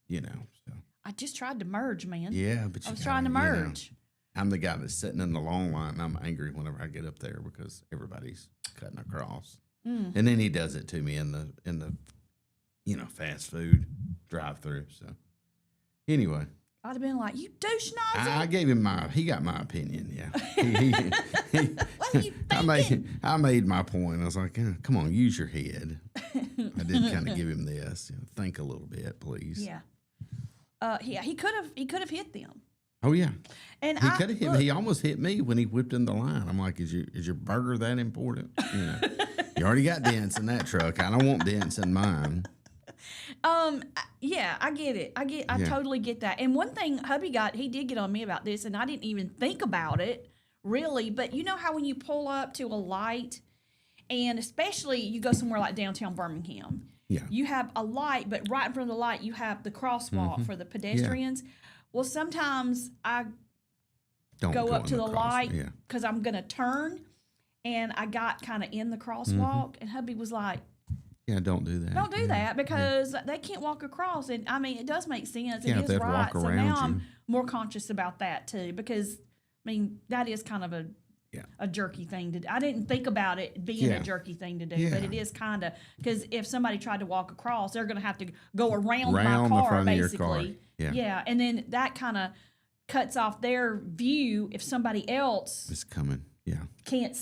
So. I just tried to merge, man. Yeah, but I was trying to merge. I'm the guy that's sitting in the long line, and I'm angry whenever I get up there because everybody's cutting across. And then he does it to me in the fast food drive-through. So anyway, I'd have been like, "You douche nozzle." I gave him he got my opinion. Yeah, What are you thinking? I made my point. I was like, come on, use your head. I did kind of give him this. Think a little bit, please. Yeah. He could have hit them. Oh yeah. And He could have hit me. He almost hit me when he whipped in the line. I'm like, is your burger that important? You already got dents in that truck. I don't want dents in mine. Yeah, I get it. I totally get that. And one thing hubby he did get on me about this, and I didn't even think about it really. But you know how when you pull up to a light, and especially you go somewhere like downtown Birmingham, you have a light, but right in front of the light you have the crosswalk for the pedestrians. Well, sometimes I Don't go up to the light Yeah. because I'm gonna turn, and I got kind of in the crosswalk, and hubby was like, Yeah, don't do that. "Don't do that because they can't walk across." And I mean, it does make sense. Yeah, It if is they'd right. walk So around now I'm you. more conscious about that too, because I mean that is kind of a jerky thing to do. I didn't think about it being a jerky thing to do, but it is kind of, because if somebody tried to walk across, they're going to have to go around my the car front of your basically. car. Yeah. And then that kind of cuts off their view if somebody else It's coming. Yeah. can't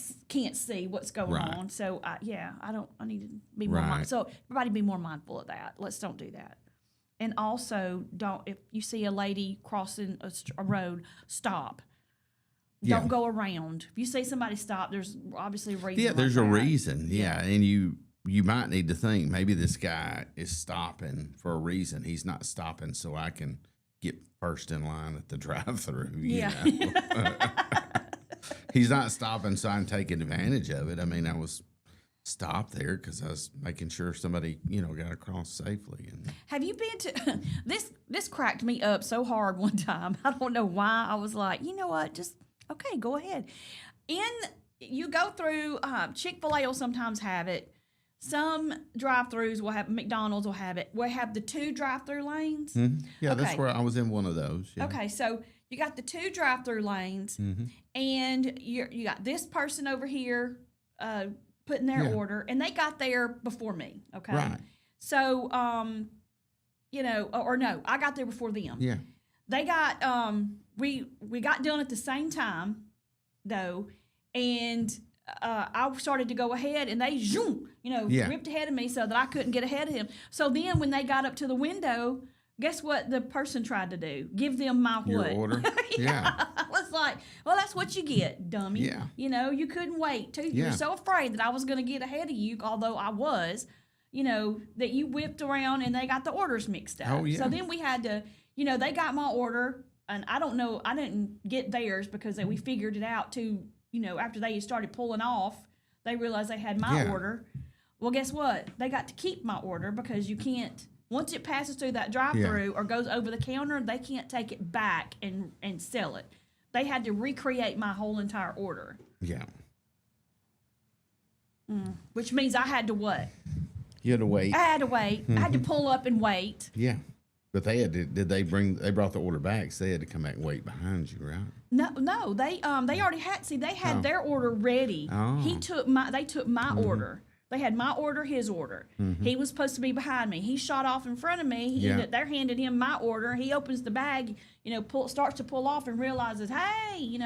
see what's going Right. on. So I need to be more Right. so everybody be more mindful of that. Let's don't do that. And also if you see a lady crossing a road, stop. Yeah. Don't go around. If you see somebody stop, there's obviously a reason. Yeah, there's like a that. reason. Yeah. And you might need to think maybe this guy is stopping for a reason. He's not stopping so I can get first in line at the drive-through. Yeah. He's not stopping so I can take advantage of it. I mean, I was stopped there because I was making sure somebody, got across safely. And Have you been to this cracked me up so hard one time. I don't know why. I was like, you know what? Just okay, go ahead. You go through Chick-fil-A will sometimes have it. Some drive-throughs will have, McDonald's will have it. We'll have the 2 drive-through lanes. yeah, that's Okay. where I was in one of those. Yeah. Okay, so you got the 2 drive-through lanes, and you got this person over here putting their Yeah. order, and they got there before me. Okay, Right. So or no, I got there before them. Yeah. They got we got done at the same time though, and I started to go ahead, and they zoom, Yeah. ripped ahead of me so that I couldn't get ahead of him. So then when they got up to the window, guess what the person tried to do? Give them my Your what? order? Yeah. I was like, well, that's what you get, dummy. Yeah. You couldn't wait. Too. Yeah. You're so afraid that I was going to get ahead of you, although I was. that you whipped around and they got the orders mixed up. Oh, yeah. So then we had to, they got my order, and I don't know, I didn't get theirs because we figured it out too, after they started pulling off, they realized they had my order. Well, guess what? They got to keep my order because you can't, once it passes through that drive-through or goes over the counter, they can't take it back and sell it. They had to recreate my whole entire order. Yeah. Which means I had to what? You had to wait. I had to wait. I had to pull up and wait. Yeah. But they had to, they brought the order back, so they had to come back and wait behind you, right? No, they already had, they had their order ready. Oh. They took my order. They had my order, his order. He was supposed to be behind me. He shot off in front of me. They're handing him my order. He opens the bag, starts to pull off and realizes, hey,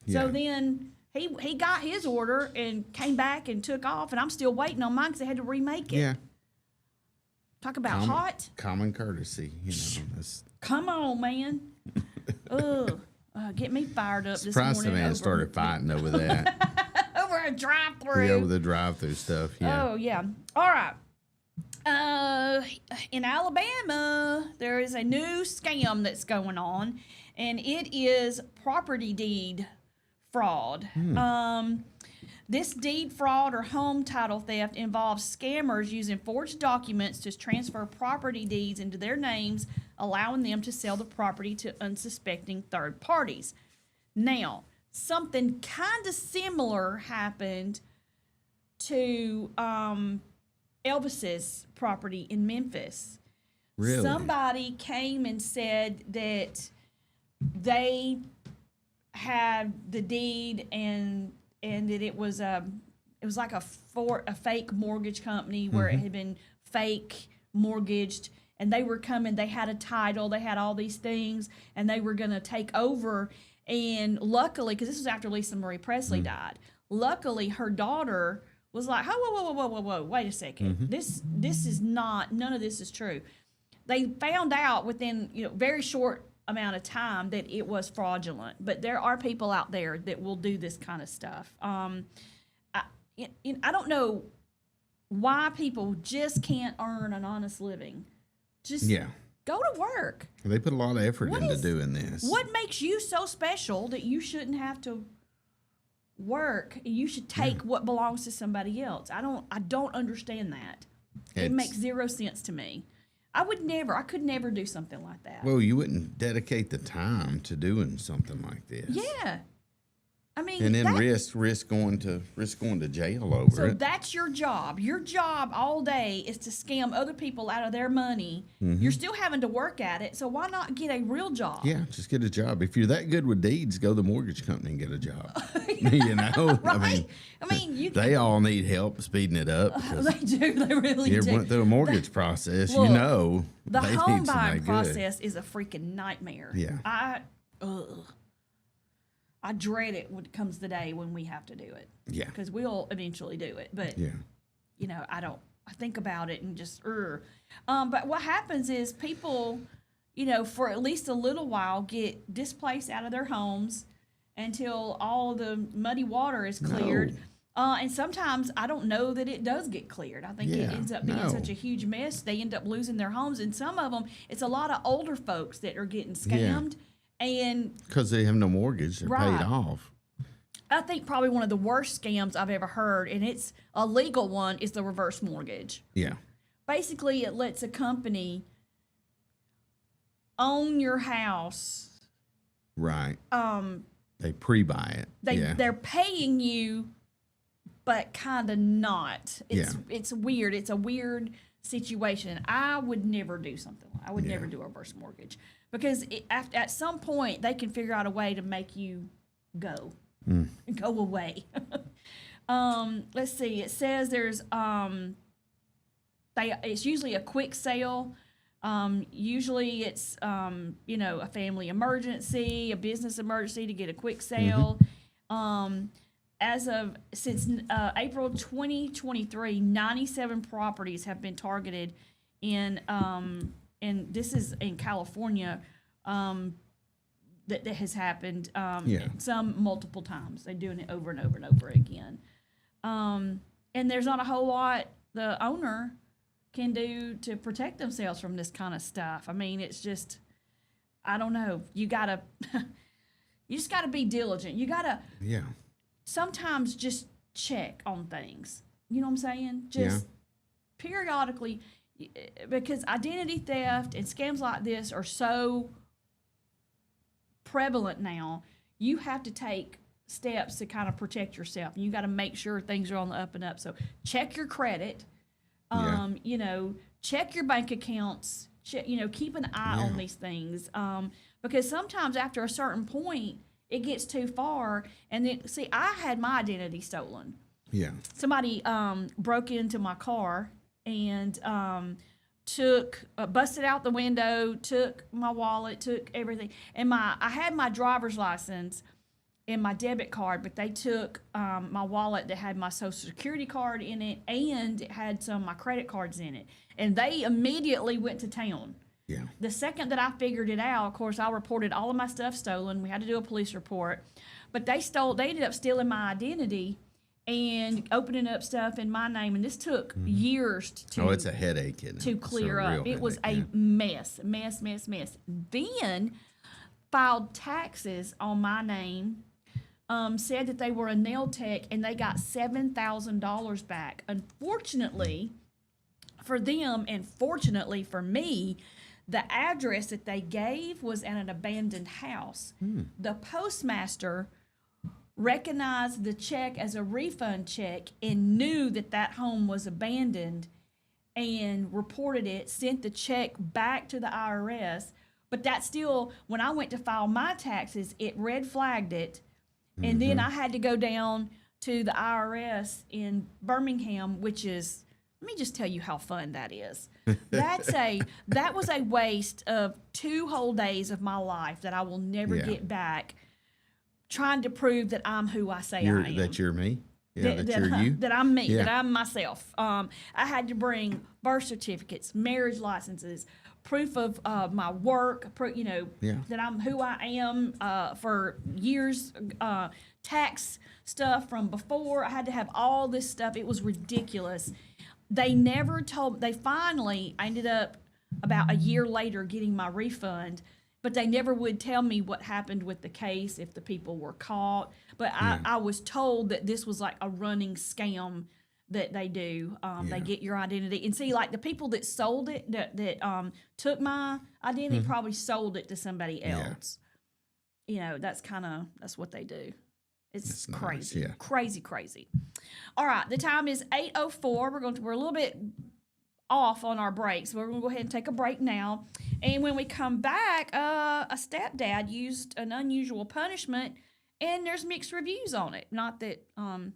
So then he got his order and came back and took off, and I'm still waiting on mine because they had to remake it. Yeah. Talk about hot. Common courtesy, That's, Come on, man. Ugh. Get me fired up this surprised the morning. man started fighting over that. Over a drive-through. Yeah, over the drive-through stuff. Yeah. Oh, yeah. All right. In Alabama, there is a new scam that's going on, and it is property deed fraud. This deed fraud or home title theft involves scammers using forged documents to transfer property deeds into their names, allowing them to sell the property to unsuspecting third parties. Now, something kind of similar happened to Elvis's property in Memphis. Really? Somebody came and said that they had the deed and that it was like a fake mortgage company where it had been fake mortgaged, and they were coming, they had a title, they had all these things, and they were going to take over. And luckily, because this was after Lisa Marie Presley died, luckily her daughter was like, oh, whoa, wait a second. This is not, none of this is true. They found out within very short amount of time that it was fraudulent, but there are people out there that will do this kind of stuff. I don't know why people just can't earn an honest living. Just go to work. They put a lot of effort into doing this. What makes you so special that you shouldn't have to work? You should take what belongs to somebody else. I don't understand that. It makes zero sense to me. I could never do something like that. Well, you wouldn't dedicate the time to doing something like this. Yeah. I mean, and then risk going to jail over so it. That's your job. Your job all day is to scam other people out of their money. You're still having to work at it, so why not get a real job? Yeah, just get a job. If you're that good with deeds, go to the mortgage company and get a job. Right? I mean, they all need help speeding it up. They do. They really You do. ever went through a mortgage process, the they home need buying somebody process is a freaking nightmare. Yeah. I dread it when it comes the day when we have to do it. Yeah. Because we'll eventually do it. But, I think about it and just, but what happens is people, for at least a little while get displaced out of their homes until all the muddy water is cleared. No. And sometimes I don't know that it does get cleared. I think it ends up being such a huge mess. They end up losing their homes. And some of them, it's a lot of older folks that are getting scammed. Yeah. And because they have no mortgage, they're paid off. I think probably one of the worst scams I've ever heard, and it's a legal one, is the reverse mortgage. Yeah. Basically, it lets a company own your house. Right. They pre-buy it. They're paying you, but kind of not. It's weird. It's a weird situation. I would never do something. I would never do a reverse mortgage. Because at some point, they can figure out a way to make you go away. Let's see. It says there's it's usually a quick sale. Usually it's a family emergency, a business emergency to get a quick sale. Since April 2023, 97 properties have been targeted in and this is in California, that has happened, some multiple times. They're doing it over and over and over again. And there's not a whole lot. The owner can do to protect themselves from this kind of stuff. I mean, it's just, I don't know. You gotta, you just gotta be diligent. You gotta sometimes just check on things. You know what I'm saying? Just periodically, because identity theft and scams like this are so prevalent now. You have to take steps to kind of protect yourself. You got to make sure things are on the up and up. So check your credit. You know, check your bank accounts. Keep an eye on these things. Because sometimes after a certain point, it gets too far. And then, see, I had my identity stolen. Yeah. Somebody broke into my car and busted out the window, took my wallet, took everything. And I had my driver's license and my debit card, but they took my wallet that had my Social Security card in it, and it had some of my credit cards in it. And they immediately went to town. Yeah. The second that I figured it out, of course, I reported all of my stuff stolen. We had to do a police report. But they ended up stealing my identity and opening up stuff in my name. And this took years to it's a headache, isn't it? To clear It's a up. real It was a headache, mess. Then filed taxes on my name. Said that they were a nail tech and they got $7,000 back. Unfortunately for them and fortunately for me, the address that they gave was at an abandoned house. The postmaster recognized the check as a refund check and knew that home was abandoned and reported it, sent the check back to the IRS. But that still, when I went to file my taxes, it red flagged it. And then I had to go down to the IRS in Birmingham, which is, let me just tell you how fun that is. That was a waste of 2 whole days of my life that I will never get back, trying to prove that I'm who I say I am. That you're me? Yeah, that you're you? That I'm me, Yeah. that I'm myself. I had to bring birth certificates, marriage licenses, proof of my work, that I'm who I am for years, tax stuff from before. I had to have all this stuff. It was ridiculous. They finally, I ended up about a year later getting my refund, but they never would tell me what happened with the case, if the people were caught. But I was told that this was like a running scam that they do. They get your identity. And see, like the people that sold it, that took my identity, probably sold it to somebody else. That's what they do. It's crazy. nice, Crazy. All right, the time is 8:04. We're a little bit off on our break, so we're going to go ahead and take a break now. And when we come back, a stepdad used an unusual punishment, and there's mixed reviews on it. Not that I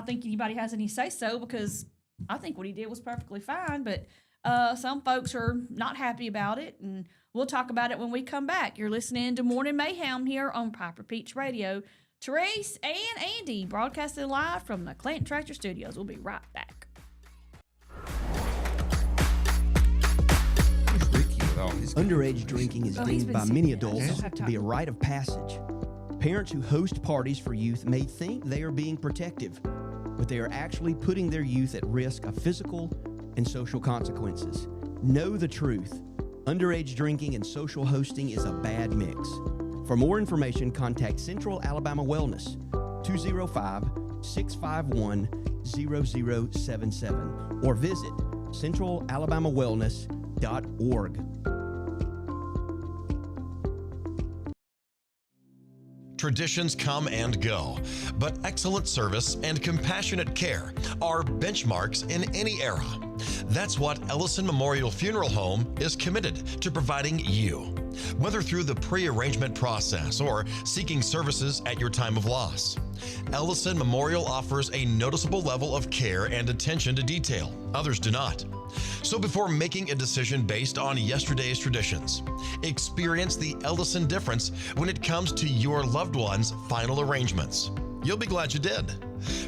think anybody has any say-so, because I think what he did was perfectly fine, but some folks are not happy about it, and we'll talk about it when we come back. You're listening to Morning Mayhem here on Piper Peach Radio. Therese and Andy broadcasting live from the Clanton Tractor Studios. We'll be right back. Underage drinking is deemed by many adults to be a rite of passage. Parents who host parties for youth may think they are being protective, but they are actually putting their youth at risk of physical and social consequences. Know the truth. Underage drinking and social hosting is a bad mix. For more information, contact Central Alabama Wellness, 205-651-0077, or visit centralalabamawellness.org. Traditions come and go, but excellent service and compassionate care are benchmarks in any era. That's what Ellison Memorial Funeral Home is committed to providing you, whether through the pre-arrangement process or seeking services at your time of loss. Ellison Memorial offers a noticeable level of care and attention to detail. Others do not. So before making a decision based on yesterday's traditions, experience the Ellison difference when it comes to your loved one's final arrangements. You'll be glad you did.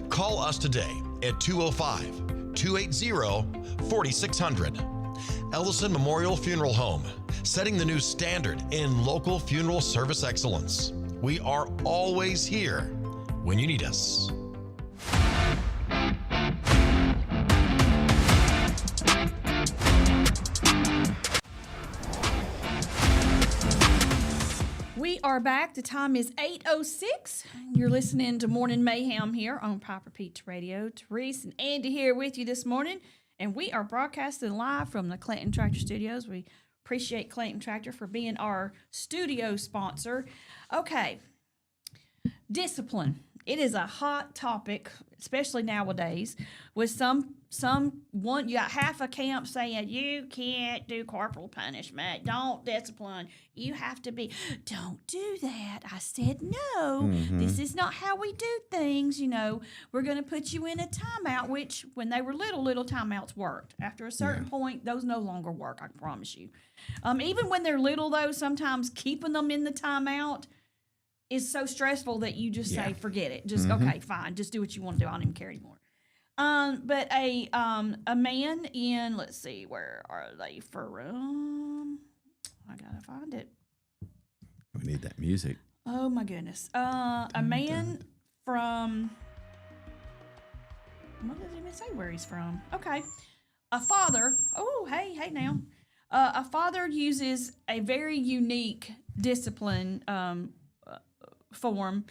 Call us today at 205-280-4600. Ellison Memorial Funeral Home, setting the new standard in local funeral service excellence. We are always here when you need us. We are back. The time is 8:06. You're listening to Morning Mayhem here on Piper Peach Radio. Therese and Andy here with you this morning, and we are broadcasting live from the Clanton Tractor Studios. We appreciate Clanton Tractor for being our studio sponsor. Okay, discipline. It is a hot topic, especially nowadays, with some you got half a camp saying you can't do corporal punishment, don't discipline, you have to be, don't do that. I said no, this is not how we do things. We're going to put you in a timeout, which when they were little timeouts worked. After a certain point, those no longer work, I promise you. Even when they're little, though, sometimes keeping them in the timeout is so stressful that you just say, forget it. Just, okay, fine. Just do what you want to do. I don't even care anymore. But a man in, let's see, where are they from? I got to find it. We need that music. Oh, my goodness. A man from, what does it even say where he's from? Okay. A father, hey now. A father uses a very unique discipline form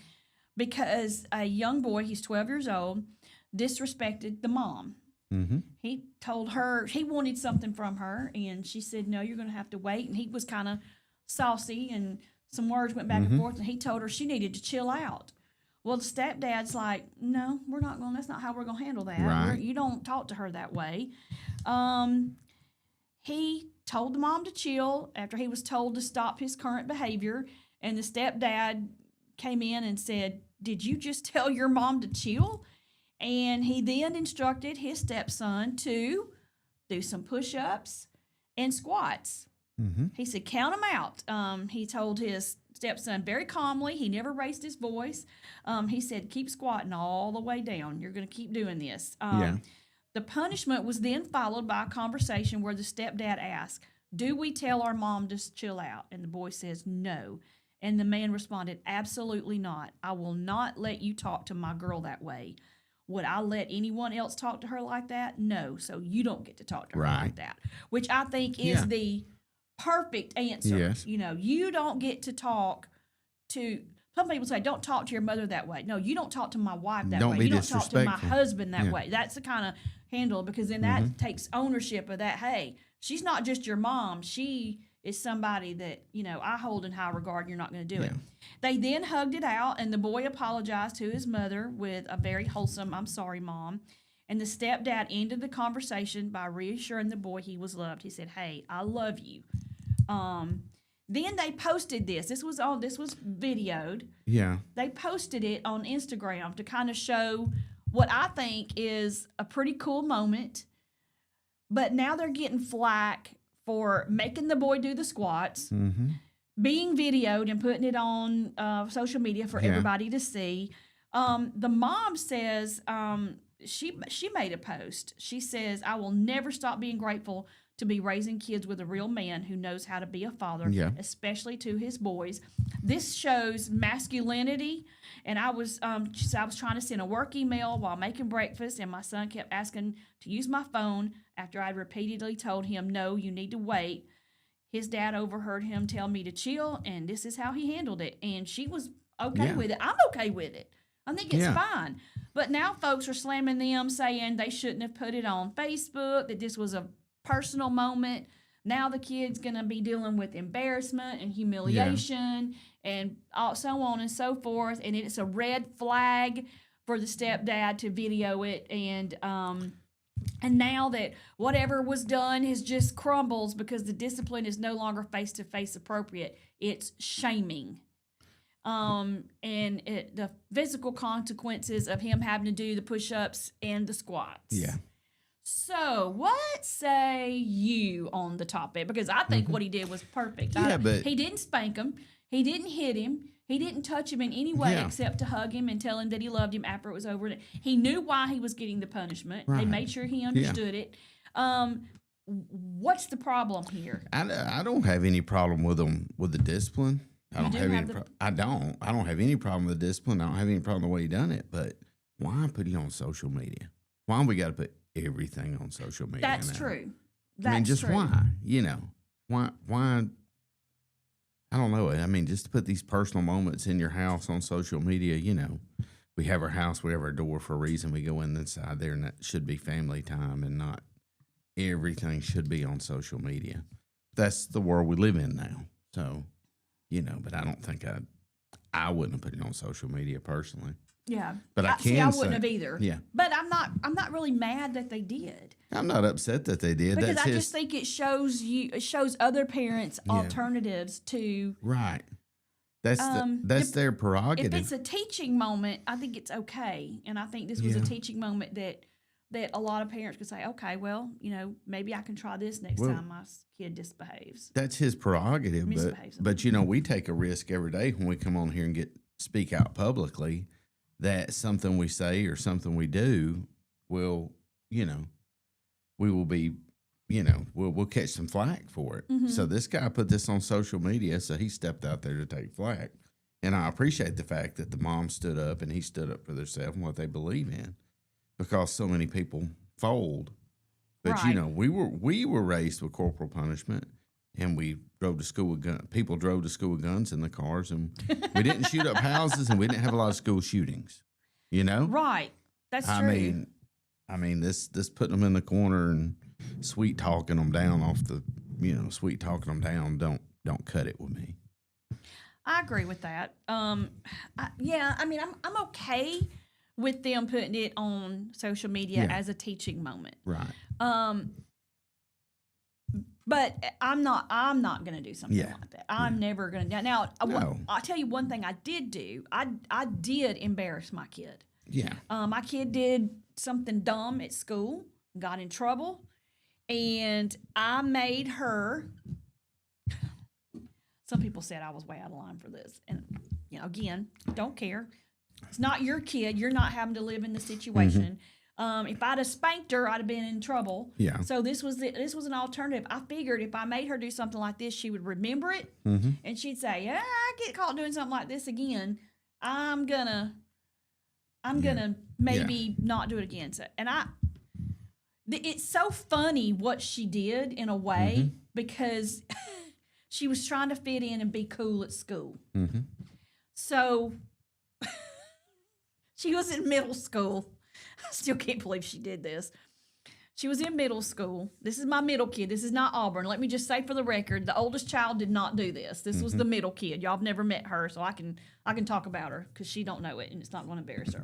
because a young boy, he's 12 years old, disrespected the mom. He told her he wanted something from her, and she said, no, you're going to have to wait. And he was kind of saucy, and some words went back and forth, and he told her she needed to chill out. Well, the stepdad's like, no, we're not going, that's not how we're going to handle that. Right. You don't talk to her that way. He told the mom to chill after he was told to stop his current behavior, and the stepdad came in and said, did you just tell your mom to chill? And he then instructed his stepson to do some push-ups and squats. He said, count them out. He told his stepson very calmly, he never raised his voice. He said, keep squatting all the way down. You're going to keep doing this. The punishment was then followed by a conversation where the stepdad asked, do we tell our mom to chill out? And the boy says, no. And the man responded, absolutely not. I will not let you talk to my girl that way. Would I let anyone else talk to her like that? No. So you don't get to talk to her like that, which I think is the perfect answer. Yes. You don't get to talk to, some people say, don't talk to your mother that way. No, you don't talk to my wife that way. You don't talk to my husband that way. That's the kind of handle, because then that takes ownership of that. Hey, she's not just your mom. She is somebody that, I hold in high regard, and you're not going to do it. They then hugged it out, and the boy apologized to his mother with a very wholesome, I'm sorry, Mom. And the stepdad ended the conversation by reassuring the boy he was loved. He said, hey, I love you. Then they posted this. This was videoed. Yeah. They posted it on Instagram to kind of show what I think is a pretty cool moment. But now they're getting flack for making the boy do the squats, being videoed and putting it on social media for everybody to see. The mom says she made a post. She says, I will never stop being grateful to be raising kids with a real man who knows how to be a father, especially to his boys. This shows masculinity. And I was trying to send a work email while making breakfast, and my son kept asking to use my phone after I repeatedly told him, no, you need to wait. His dad overheard him tell me to chill, and this is how he handled it. And she was okay with it. I'm okay with it. I think it's fine. But now folks are slamming them, saying they shouldn't have put it on Facebook, that this was a personal moment. Now the kid's going to be dealing with embarrassment and humiliation and so on and so forth. And it's a red flag for the stepdad to video it. And now that whatever was done is just crumbles because the discipline is no longer face-to-face appropriate. It's shaming. And the physical consequences of him having to do the push-ups and the squats. Yeah. So, what say you on the topic? Because I think what he did was perfect. But he didn't spank him. He didn't hit him. He didn't touch him in any way except to hug him and tell him that he loved him after it was over. He knew why he was getting the punishment. They made sure he understood it. What's the problem here? I don't have any problem with them with the discipline. I don't have any problem with the discipline. I don't have any problem with the way he done it. But why put it on social media? Why we got to put everything on social media? That's now? true. I mean, just true. why? Why? I don't know. I mean, just to put these personal moments in your house on social media, you know, we have our house, we have our door for a reason. We go inside there, and that should be family time, and not everything should be on social media. That's the world we live in now. So, you know, but I don't think I wouldn't have put it on social media personally. Yeah, But I see, can I wouldn't say- have either. Yeah. but I'm not really mad that they did I'm not upset that they did. because That's I his, just think it shows other parents alternatives to. right. That's if- their If prerogative. it's a teaching moment, I think it's okay, and I think this was a Yeah. teaching moment that a lot of parents could say, okay, well, you know, maybe I can try this next Well, time my kid misbehaves. That's his prerogative, Misbehaves. but you know, we take a risk every day when we come on here and speak out publicly that something we say or something we do will, you know, we will be, you know, we'll catch some flack for it. Mm-hmm. So this guy put this on social media, so he stepped out there to take flack. And I appreciate the fact that the mom stood up and he stood up for themselves and what they believe in, because so many people fold. But you Right. know, we were raised with corporal punishment, and we drove to school with guns. People drove to school with guns in the cars, and we didn't shoot up houses, and we didn't have a lot of school shootings. You know, Right, that's I true. mean, this putting them in the corner and sweet talking them down off the, you know, sweet talking them down don't cut it with me. I agree with that. Yeah, I mean, I'm okay with them putting it on social media Yeah. as a teaching moment. Right. But I'm not going to do something Yeah. like that. I'm never going to. Now, No. I'll tell you one thing I did do. I did embarrass my kid. Yeah. My kid did something dumb at school, got in trouble, and I made her. Some people said I was way out of line for this, and you know, again, don't care. It's not your kid. You're not having to live in the situation. If I'd have spanked her, I'd have been in trouble. Yeah. So this was an alternative. I figured if I made her do something like this, she would remember it, and she'd say, "Yeah, I get caught doing something like this again. I'm gonna maybe not do it again." So, and it's so funny what she did in a way because she was trying to fit in and be cool at school. So she was in middle school. I still can't believe she did this. She was in middle school. This is my middle kid. This is not Auburn. Let me just say for the record, the oldest child did not do this. This was the middle kid. Y'all have never met her, so I can talk about her because she don't know it, and it's not going to embarrass her.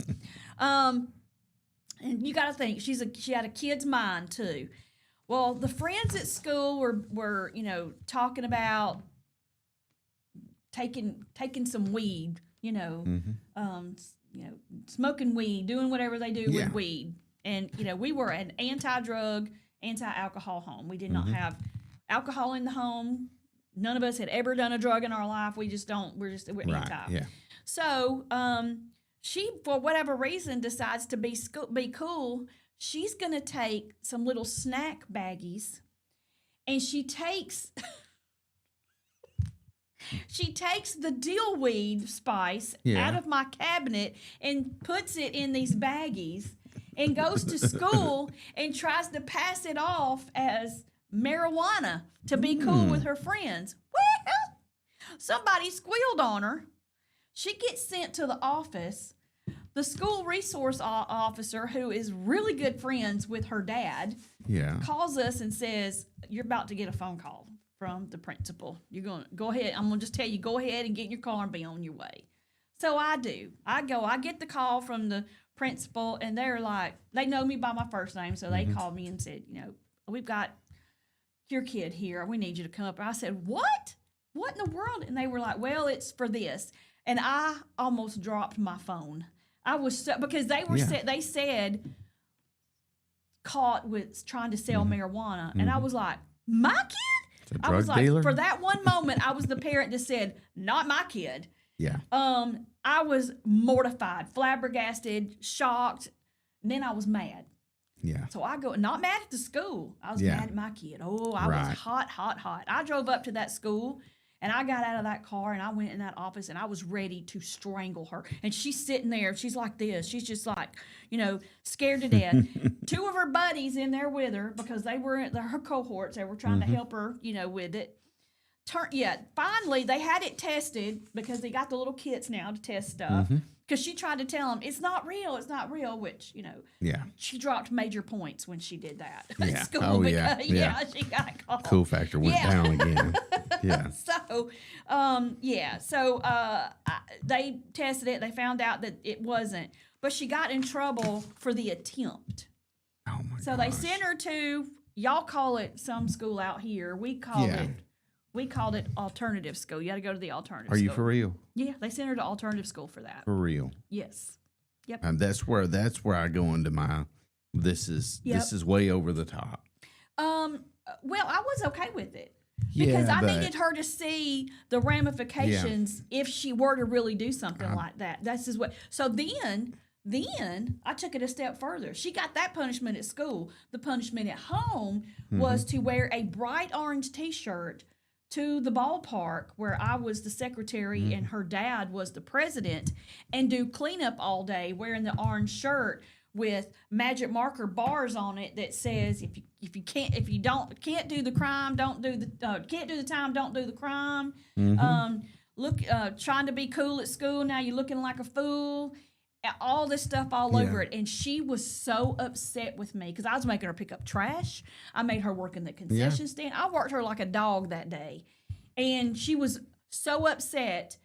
And you got to think she had a kid's mind too. Well, the friends at school were you know talking about taking some weed, you know, smoking weed, doing whatever they do Yeah. with weed. And, you know, we were an anti-drug, anti-alcohol home. We did not have alcohol in the home. None of us had ever done a drug in our life. We're Right. anti. Yeah. So she, for whatever reason, decides to be cool. She's going to take some little snack baggies, and she takes the dill weed spice Yeah. out of my cabinet and puts it in these baggies and goes to school and tries to pass it off as marijuana to be cool with her friends. Well, somebody squealed on her. She gets sent to the office. The school resource officer, who is really good friends with her dad, Yeah. calls us and says, "You're about to get a phone call from the principal. You're going to go ahead. I'm going to just tell you, go ahead and get in your car and be on your way." So I do. I get the call from the principal, and they're like, they know me by my first name. So they called me and said, you know, "We've got your kid here. We need you to come up." And I said, "What? What in the world?" And they were like, "Well, it's for this." And I almost dropped my phone. I was so, because they were they said caught with trying to sell marijuana, and I was like, "My kid?" I was drug like, dealer? for that one moment, I was the parent that said, "Not my kid." Yeah. I was mortified, flabbergasted, shocked, and then I was mad. Yeah. So I go, not mad at the school. I was Yeah. mad at my kid. Oh, I Right. was hot. I drove up to that school, and I got out of that car, and I went in that office, and I was ready to strangle her. And she's sitting there. She's like this. She's just like, you know, scared to death. Two of her buddies in there with her because they were her cohorts. They were trying to help her, you know, with it. finally they had it tested because they got the little kits now to test stuff. Because she tried to tell them it's not real, which, you know, she dropped major points when she did that at school. Oh, because, yeah. she got caught. Cool factor went down again. Yeah. So, they tested it. They found out that it wasn't. But she got in trouble for the attempt. Oh, my So gosh. they sent her to, y'all call it some school out here. We called it alternative school. You got to go to the alternative Are school. you for real? Yeah, they sent her to alternative school for that. For real? Yes. Yep. That's where I go into my, this is way over the top. Well, I was okay with it. Because I needed her to see the ramifications if she were to really do something like that. That's just what. So then I took it a step further. She got that punishment at school. The punishment at home was to wear a bright orange T-shirt to the ballpark where I was the secretary and her dad was the president, and do cleanup all day wearing the orange shirt with magic marker bars on it that says can't do the crime, don't do the time, don't do the crime. Trying to be cool at school, now you're looking like a fool. All this stuff all over it. And she was so upset with me because I was making her pick up trash. I made her work in the concession stand. I worked her like a dog that day. And she was so upset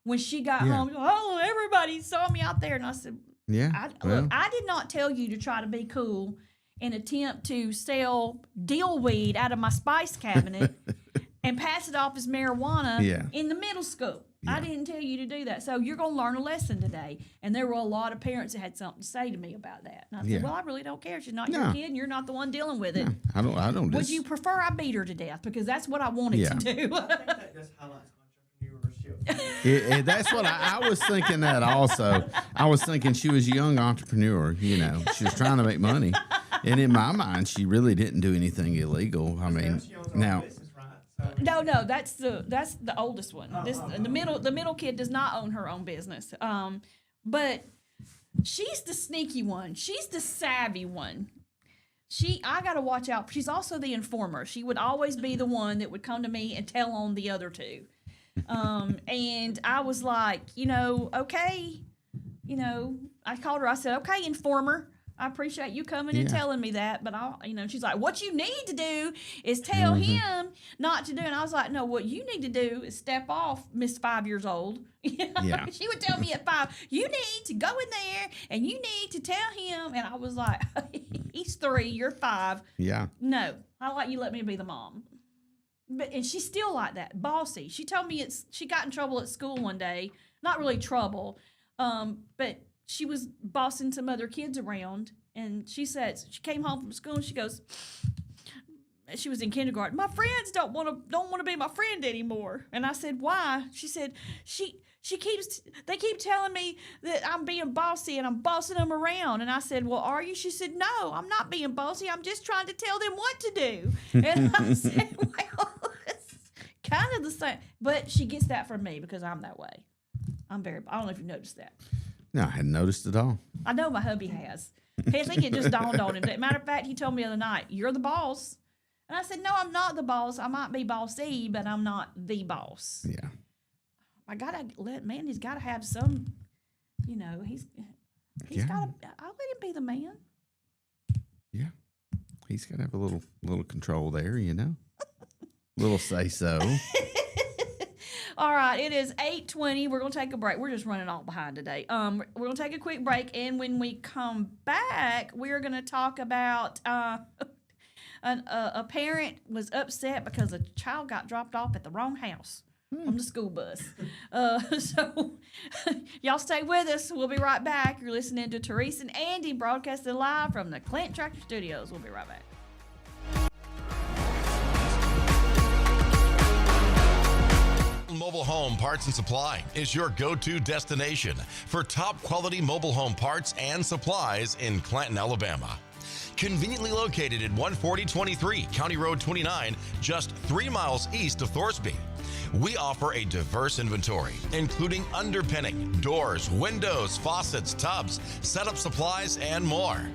when she got home. Oh, everybody saw me out there. And I said, look, I did not tell you to try to be cool and attempt to sell deal weed out of my spice cabinet and pass it off as marijuana in the middle school. I didn't tell you to do that. So you're going to learn a lesson today. And there were a lot of parents that had something to say to me about that. And I said, well, I really don't care. She's not your kid and you're not the one dealing with it. No, I don't. Would you prefer I beat her to death? Because that's what I wanted to do. I think that just highlights entrepreneurship. That's what I was thinking that also. I was thinking she was a young entrepreneur, you know. She was trying to make money. And in my mind, she really didn't do anything illegal. I mean, now... No, that's the oldest one. The middle kid does not own her own business. But she's the sneaky one. She's the savvy one. I got to watch out. She's also the informer. She would always be the one that would come to me and tell on the other two. And I was like, okay, I called her. I said, okay, informer. I appreciate you coming and telling me that, but she's like, what you need to do is tell him not to do. And I was like, no, what you need to do is step off, Miss 5 years old. She would tell me at 5, you need to go in there and you need to tell him. And I was like, he's 3, you're 5. Yeah. No, I like you let me be the mom. And she's still like that, bossy. She told me she got in trouble at school one day, not really trouble, but she was bossing some other kids around, and she said she came home from school and she goes, she was in kindergarten. My friends don't want to be my friend anymore. And I said, why? She said they keep telling me that I'm being bossy and I'm bossing them around. And I said, well, are you? She said, no, I'm not being bossy. I'm just trying to tell them what to do. And I said, well, it's kind of the same, but she gets that from me because I'm that way. I don't know if you noticed that. No, I hadn't noticed at all. I know my hubby has. I think it just dawned on him. Matter of fact, he told me the other night, you're the boss. And I said, no, I'm not the boss. I might be bossy, but I'm not the boss. Yeah. He's got to have some, he's got to, I'll let him be the man. Yeah. He's got to have a little control there, little say so. All right, it is 8:20. We're going to take a break. We're just running all behind today. We're going to take a quick break, and when we come back, we're going to talk about a parent was upset because a child got dropped off at the wrong house on the school bus. So y'all stay with us. We'll be right back. You're listening to Teresa and Andy broadcasting live from the Clinton Tractor Studios. We'll be right back. Mobile Home Parts and Supply is your go-to destination for top quality mobile home parts and supplies in Clanton, Alabama. Conveniently located at 14023 County Road 29, just 3 miles east of Thorsby. We offer a diverse inventory, including underpinning, doors, windows, faucets, tubs, setup supplies, and more.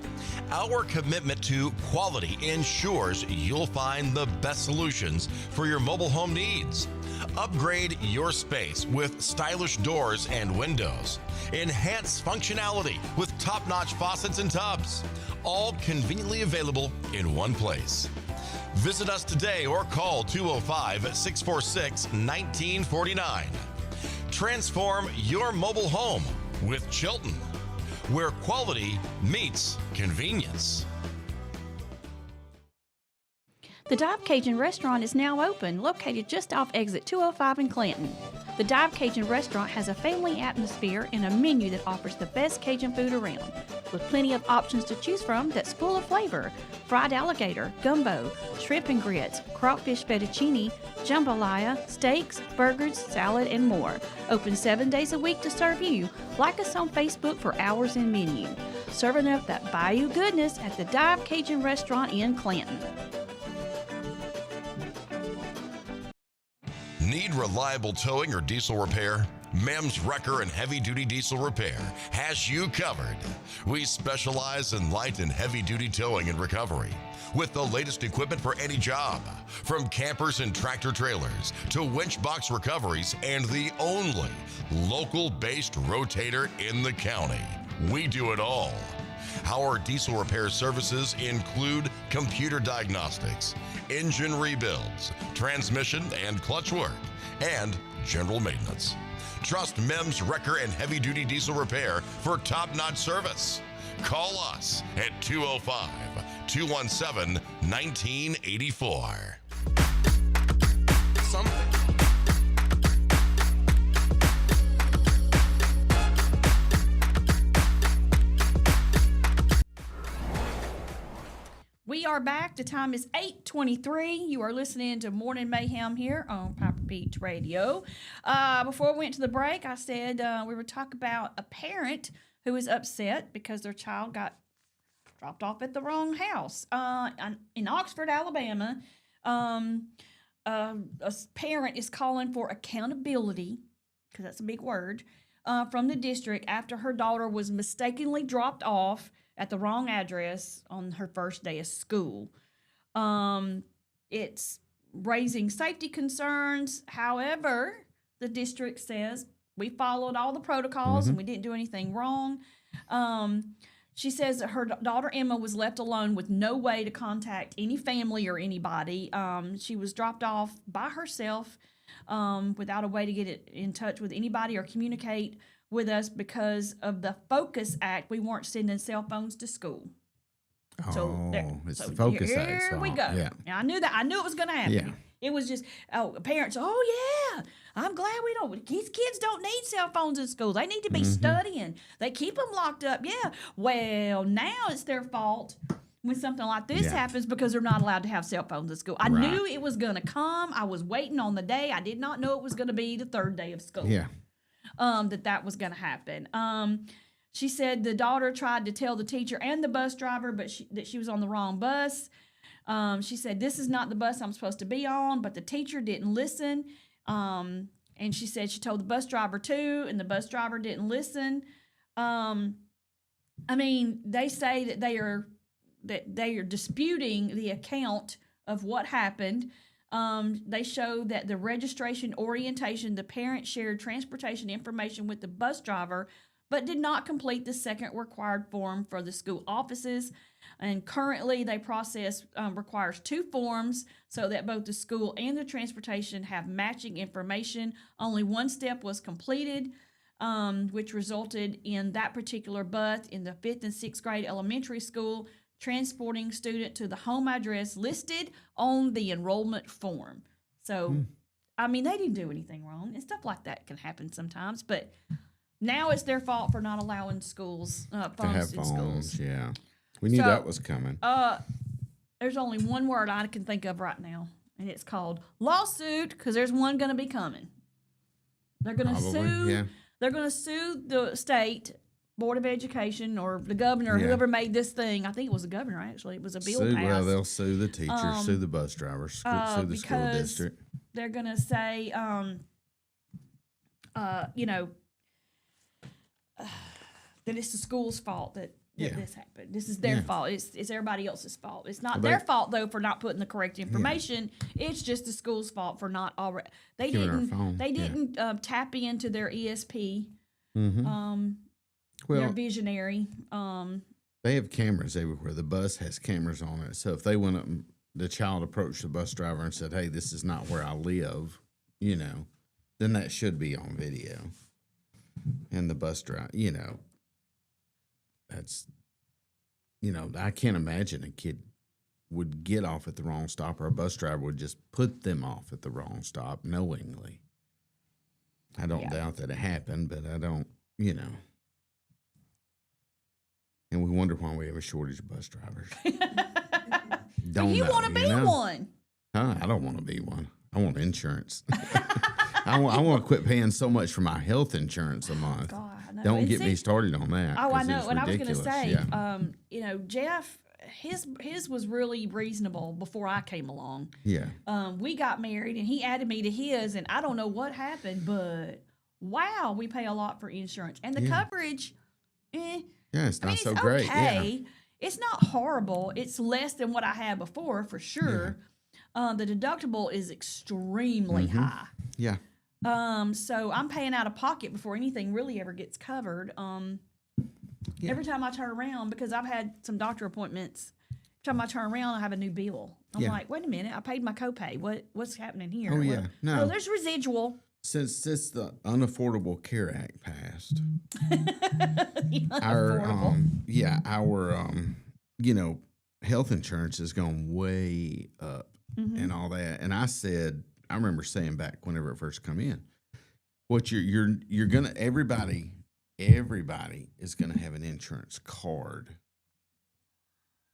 Our commitment to quality ensures you'll find the best solutions for your mobile home needs. Upgrade your space with stylish doors and windows. Enhance functionality with top-notch faucets and tubs, all conveniently available in one place. Visit us today or call 205-646-1949. Transform your mobile home with Chilton, where quality meets convenience. The Dive Cajun Restaurant is now open, located just off exit 205 in Clanton. The Dive Cajun Restaurant has a family atmosphere and a menu that offers the best Cajun food around, with plenty of options to choose from that's full of flavor. Fried alligator, gumbo, shrimp and grits, crawfish fettuccine, jambalaya, steaks, burgers, salad, and more. Open 7 days a week to serve you. Like us on Facebook for hours and menu. Serving up that Bayou goodness at the Dive Cajun Restaurant in Clanton. Need reliable towing or diesel repair? Mayhem's Wrecker and Heavy Duty Diesel Repair has you covered. We specialize in light and heavy duty towing and recovery with the latest equipment for any job, from campers and tractor trailers to winch box recoveries, and the only local-based rotator in the county. We do it all. Our diesel repair services include computer diagnostics, engine rebuilds, transmission and clutch work, and general maintenance. Trust Mayhem's Wrecker and Heavy Duty Diesel Repair for top-notch service. Call us at 205-217-1984. We are back. The time is 8:23. You are listening to Morning Mayhem here on Piper Beach Radio. Before we went to the break, I said we would talk about a parent who is upset because their child got dropped off at the wrong house. In Oxford, Alabama, a parent is calling for accountability, because that's a big word, from the district after her daughter was mistakenly dropped off at the wrong address on her first day of school. It's raising safety concerns. However, the district says we followed all the protocols and we didn't do anything wrong. She says that her daughter Emma was left alone with no way to contact any family or anybody. She was dropped off by herself without a way to get in touch with anybody or communicate with us because of the Focus Act. We weren't sending cell phones to school. It's the Focus Act. Here we go. Yeah. Now, I knew it was going to happen. Yeah. It was just, parents, I'm glad we don't. These kids don't need cell phones in school. They need to be studying. They keep them locked up. Yeah. Well, now it's their fault when something like this happens because they're not allowed to have cell phones in school. I knew it was going to come. I was waiting on the day. I did not know it was going to be the third day of school. Yeah. That was going to happen. She said the daughter tried to tell the teacher and the bus driver, but that she was on the wrong bus. She said, this is not the bus I'm supposed to be on, but the teacher didn't listen. And she said she told the bus driver too, and the bus driver didn't listen. They say that they are disputing the account of what happened. They show that the registration orientation, the parent shared transportation information with the bus driver, but did not complete the second required form for the school offices. And currently, they process requires 2 forms so that both the school and the transportation have matching information. Only one step was completed, which resulted in that particular bus in the 5th and 6th grade elementary school transporting student to the home address listed on the enrollment form. So, they didn't do anything wrong, and stuff like that can happen sometimes, but now it's their fault for not allowing schools phones in schools. Yeah. We knew that was coming. There's only one word I can think of right now, and it's called lawsuit, because there's one going to be coming. They're going to sue. Yeah. They're going to sue the state Board of Education or the governor, whoever made this thing. I think it was the governor, actually. It was a bill passed. Well, they'll sue the teachers, sue the bus drivers, sue the school district. they're going to say, you know, that it's the school's fault that this happened. This is their fault. It's everybody else's fault. It's not their fault though for not putting the correct information. It's just the school's fault for not already. They didn't tap into their ESP, their visionary. They have cameras everywhere. The bus has cameras on it. So if they went up, the child approached the bus driver and said, "Hey, this is not where I live," you know, then that should be on video. And the bus driver, you know, that's, you know, I can't imagine a kid would get off at the wrong stop, or a bus driver would just put them off at the wrong stop knowingly. I don't doubt that it happened, but I don't, you know. And we wonder why we have a shortage of bus drivers. But you want to be one. Huh? I don't want to be one. I want insurance. I want to quit paying so much for my health insurance a month. God, I know. Don't get me started on that. Oh, I know. It's And I was going to ridiculous. say, you know, Jeff, his was really reasonable before I came along. Yeah. We got married, and he added me to his, and I don't know what happened, but wow, we pay a lot for insurance. And the coverage, Yeah, it's not so it's great. okay. It's not horrible. It's less than what I had before, for sure. The deductible is extremely high. Yeah. So I'm paying out of pocket before anything really ever gets covered. Every time I turn around, because I've had some doctor appointments, every time I turn around, I have a new bill. I'm like, wait a minute, I paid my copay. What's happening here? Oh, yeah. No. Oh, there's residual. Since the Unaffordable Care Act passed, our you know, health insurance has gone way up and all that. And I remember saying back whenever it first come in, what you're gonna everybody is gonna have an insurance card.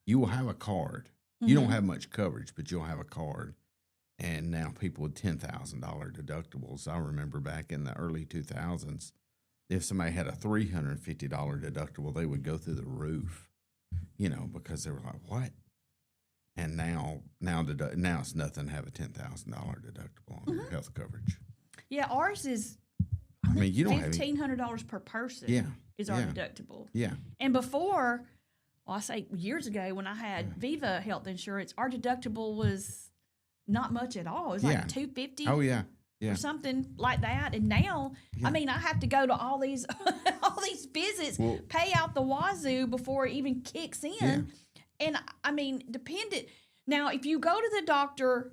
You will have a card. You don't have much coverage, but you'll have a card. And now people with $10,000 deductibles. I remember back in the early 2000s, if somebody had a $350 deductible, they would go through the roof, you know, because they were like, what? And now it's nothing to have a $10,000 deductible on your health coverage. Yeah, ours is. I mean, you don't have $1,500 per person. Is our deductible. Yeah. And before, well, I say years ago when I had Viva health insurance, our deductible was not much at all. It was like $250. Oh yeah. Or something like that. And now, I mean, I have to go to all these visits, pay out the wazoo before it even kicks in. Yeah. And I mean, dependent. Now, if you go to the doctor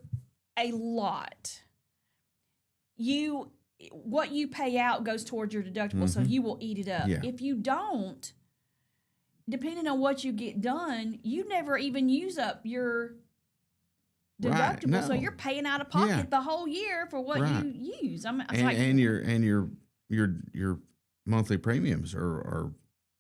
a lot, what you pay out goes towards your deductible, so you will eat it up. Yeah. If you don't, depending on what you get done, you never even use up your deductible, so you're paying out of pocket the whole year for what you use. And your monthly premiums are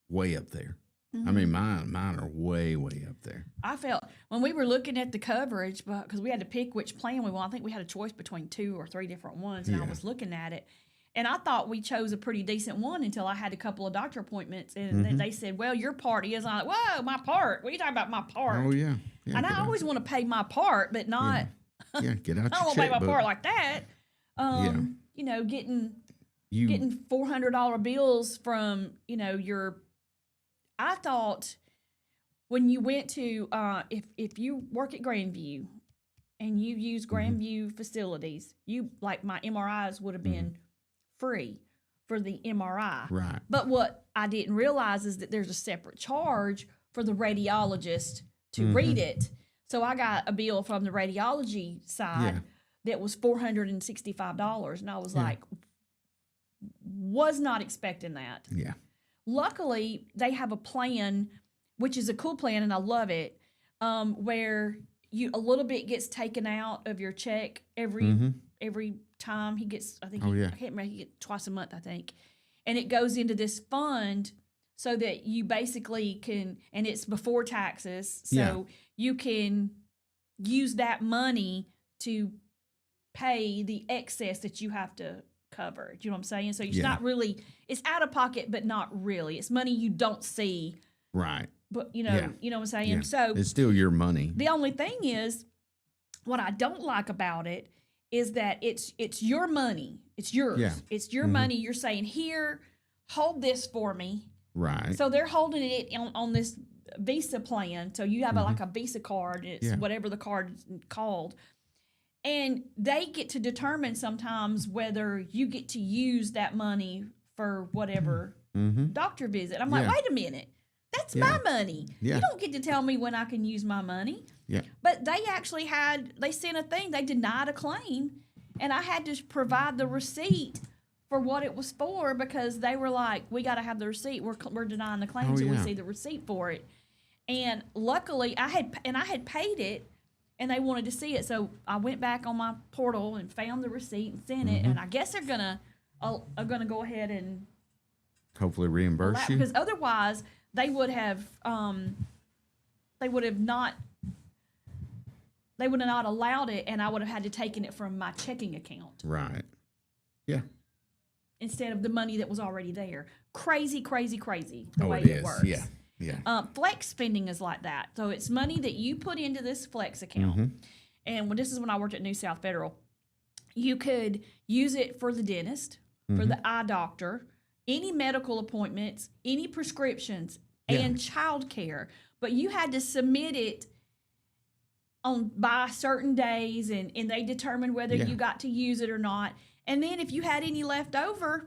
way up there. I mean, mine are way up there. I felt when we were looking at the coverage, because we had to pick which plan we want. I think we had a choice between 2 or 3 different ones, and I was looking at it, and I thought we chose a pretty decent one until I had a couple of doctor appointments, and then they said, "Well, your part is." I'm like, "Whoa, my part? What are you talking about, my part?" Oh yeah. And I always want to pay my part, but not. Yeah, get out. I don't want to pay my part like that. You know, getting $400 bills from your. I thought when you went to if you work at Grandview and you use Grandview facilities, like my MRIs would have been free for the MRI. Right. But what I didn't realize is that there's a separate charge for the radiologist to read it. So I got a bill from the radiology side that was $465, and I was like, was not expecting that. Yeah. Luckily, they have a plan, which is a cool plan, and I love it, where a little bit gets taken out of your check every time he gets. I think I can't remember. He gets twice a month, I think, and it goes into this fund so that you basically can, and it's before taxes, so you can use that money to pay the excess that you have to cover. Do you know what I'm saying? So it's not really, it's out of pocket, but not really. It's money you don't see. Right. But you know what I'm saying? So it's still your money. The only thing is, what I don't like about it is that it's your money. It's yours. Yeah. It's your money. You're saying, here, hold this for me. Right. So they're holding it on this Visa plan. So you have like a Visa card. It's whatever the card is called. And they get to determine sometimes whether you get to use that money for whatever doctor visit. I'm like, wait a minute. That's my money. Yeah. You don't get to tell me when I can use my money. Yeah. But they actually they sent a thing. They denied a claim. And I had to provide the receipt for what it was for because they were like, we got to have the receipt. We're denying the claim until we see the receipt for it. And luckily, I had paid it, and they wanted to see it. So I went back on my portal and found the receipt and sent it. And I guess they're gonna go ahead and hopefully reimburse you, because otherwise they would have not allowed it, and I would have had to taken it from my checking account. Right. Yeah. Instead of the money that was already there. Crazy, crazy, crazy the way it it is. works. Yeah. Yeah. Flex spending is like that. So it's money that you put into this Flex account. And this is when I worked at New South Federal. You could use it for the dentist, for the eye doctor, any medical appointments, any prescriptions, and child care. But you had to submit it by certain days, and they determined whether you got to use it or not. And then if you had any left over,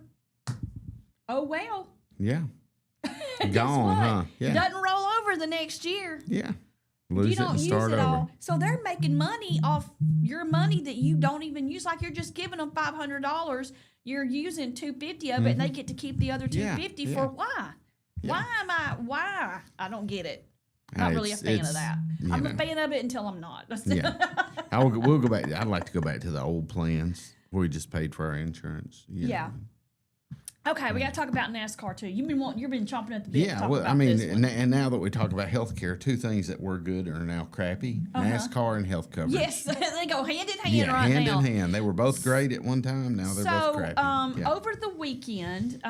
oh well. Yeah. Guess Gone, what? huh? Yeah. Doesn't roll over the next year. Yeah. Lose You it don't and use start it over. all. So they're making money off your money that you don't even use. Like you're just giving them $500. You're using $250 of it, and they get to keep the other $250 for why? Yeah. Why? I don't get it. Not really a fan of that. I'm a fan of it until I'm not. Yeah. We'll go back. I'd like to go back to the old plans where we just paid for our insurance. Yeah. Okay, we got to talk about NASCAR too. You've been chomping at the bit. to talk well, about I mean, this one. and now that we talk about healthcare, two things that were good are now crappy: NASCAR and health coverage. Yes, they go hand in hand right hand now. in hand. They were both great at one time. Now they're both crappy. Over the weekend,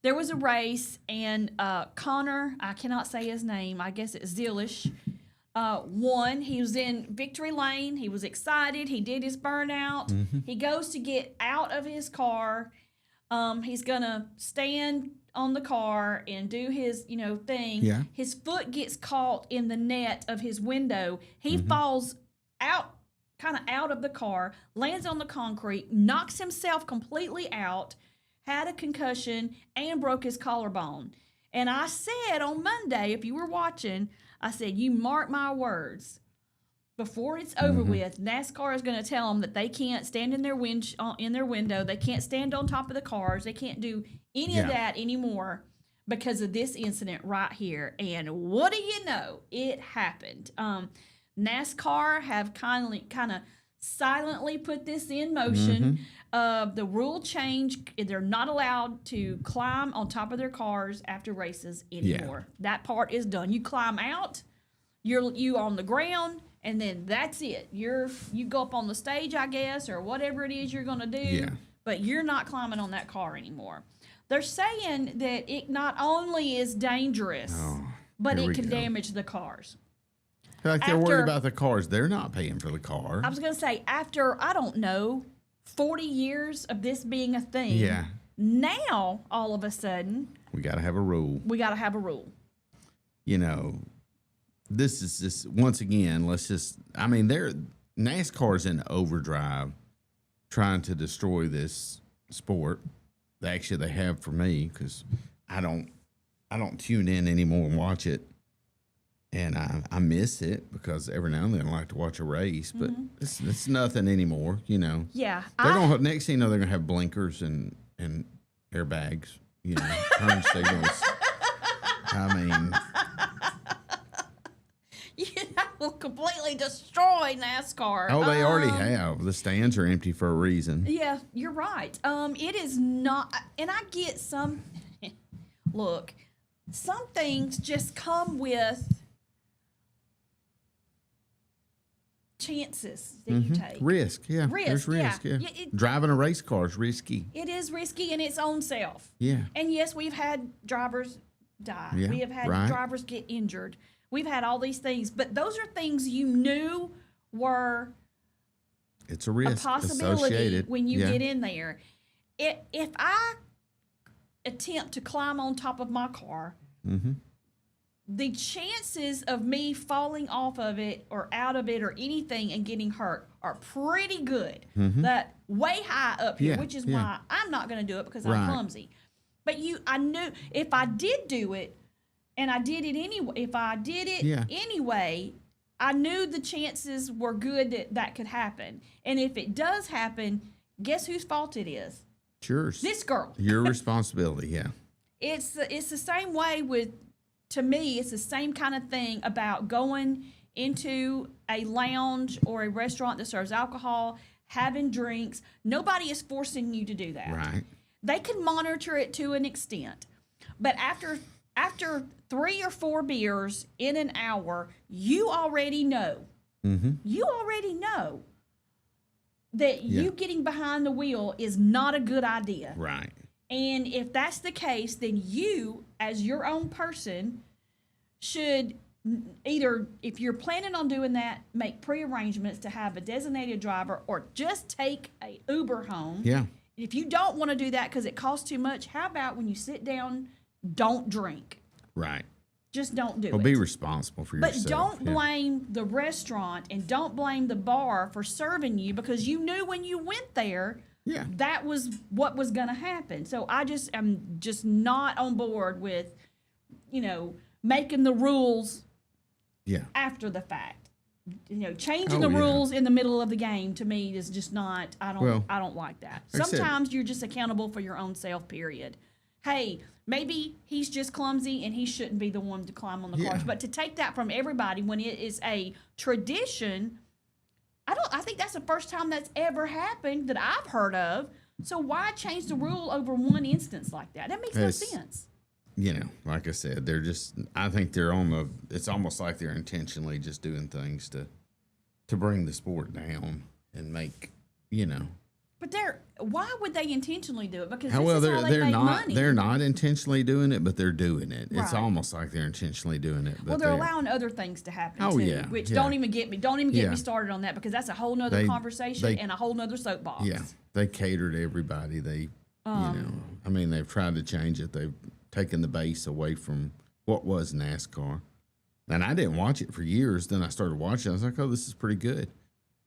there was a race, and Connor, I cannot say his name. I guess it's Zilish. Won. He was in victory lane. He was excited. He did his burnout. He goes to get out of his car. He's gonna stand on the car and do his, thing. Yeah. His foot gets caught in the net of his window. He falls out, kind of out of the car, lands on the concrete, knocks himself completely out, had a concussion, and broke his collarbone. And I said on Monday, if you were watching, I said, you mark my words. Before it's over with, NASCAR is going to tell them that they can't stand in their window. They can't stand on top of the cars. They can't do any of that anymore because of this incident right here. And what do you know? It happened. NASCAR have kind of silently put this in motion. The rule change, they're not allowed to climb on top of their cars after races anymore. That part is done. You climb out, you on the ground, and then that's it. You go up on the stage, I guess, or whatever it is you're going to do, but you're not climbing on that car anymore. They're saying that it not only is dangerous, but it can damage the cars. Like they're worried about the cars. They're not paying for the car. I was going to say, after, I don't know, 40 years of this being a thing, now, all of a sudden, we got to have a rule. This is just, once again, NASCAR's in overdrive trying to destroy this sport. Actually, they have for me because I don't tune in anymore and watch it. And I miss it because every now and then I like to watch a race, but it's nothing anymore, Yeah. Next thing you know, they're going to have blinkers and airbags, turn signals. I mean, that will completely destroy NASCAR. oh, they already have. The stands are empty for a reason. Yeah, you're right. It is not, and I get some, look, some things just come with chances that you take. Risk, yeah. There's risk, yeah. Driving a race car is risky. It is risky in its own self. Yeah. And yes, we've had drivers die. Yeah, we have had right. drivers get injured. We've had all these things, but those are things you knew were It's a risk possibility associated. when you get in there. If I attempt to climb on top of my car, the chances of me falling off of it or out of it or anything and getting hurt are pretty good. That way high up here, which is why I'm not going to do it because I'm clumsy. But I knew if I did do it, and I did it anyway. If I did it anyway, I knew the chances were good that could happen. And if it does happen, guess whose fault it is? Yours. This girl. Your responsibility. Yeah. It's the same way with. To me, it's the same kind of thing about going into a lounge or a restaurant that serves alcohol, having drinks. Nobody is forcing you to do that. Right. They can monitor it to an extent. But after 3 or 4 beers in an hour, you already know. You already know that you getting behind the wheel is not a good idea. Right. And if that's the case, then you, as your own person, should either, if you're planning on doing that, make pre-arrangements to have a designated driver or just take a Uber home. Yeah. If you don't want to do that because it costs too much, how about when you sit down, don't drink? Right. Just don't do it. Well, be responsible for yourself. But don't blame the restaurant and don't blame the bar for serving you because you knew when you went there that was what was going to happen. So I'm just not on board with, making the rules after the fact. Changing the rules in the middle of the game to me is just not. I don't like that. Sometimes you're just accountable for your own self. Period. Hey, maybe he's just clumsy and he shouldn't be the one to climb on the cars. But to take that from everybody when it is a tradition. I think that's the first time that's ever happened that I've heard of. So why change the rule over one instance like that? That makes no sense. Like I said, I think they're it's almost like they're intentionally just doing things to bring the sport down and make, But why would they intentionally do it? Because they're not intentionally doing it, but they're doing it. Right. It's almost like they're intentionally doing it. But well, they're allowing other things to happen too. Which don't even get me started on that because that's a whole nother conversation and a whole nother soapbox. Yeah, they cater to everybody. They've tried to change it. They've taken the base away from what was NASCAR. And I didn't watch it for years. Then I started watching. I was like, oh, this is pretty good.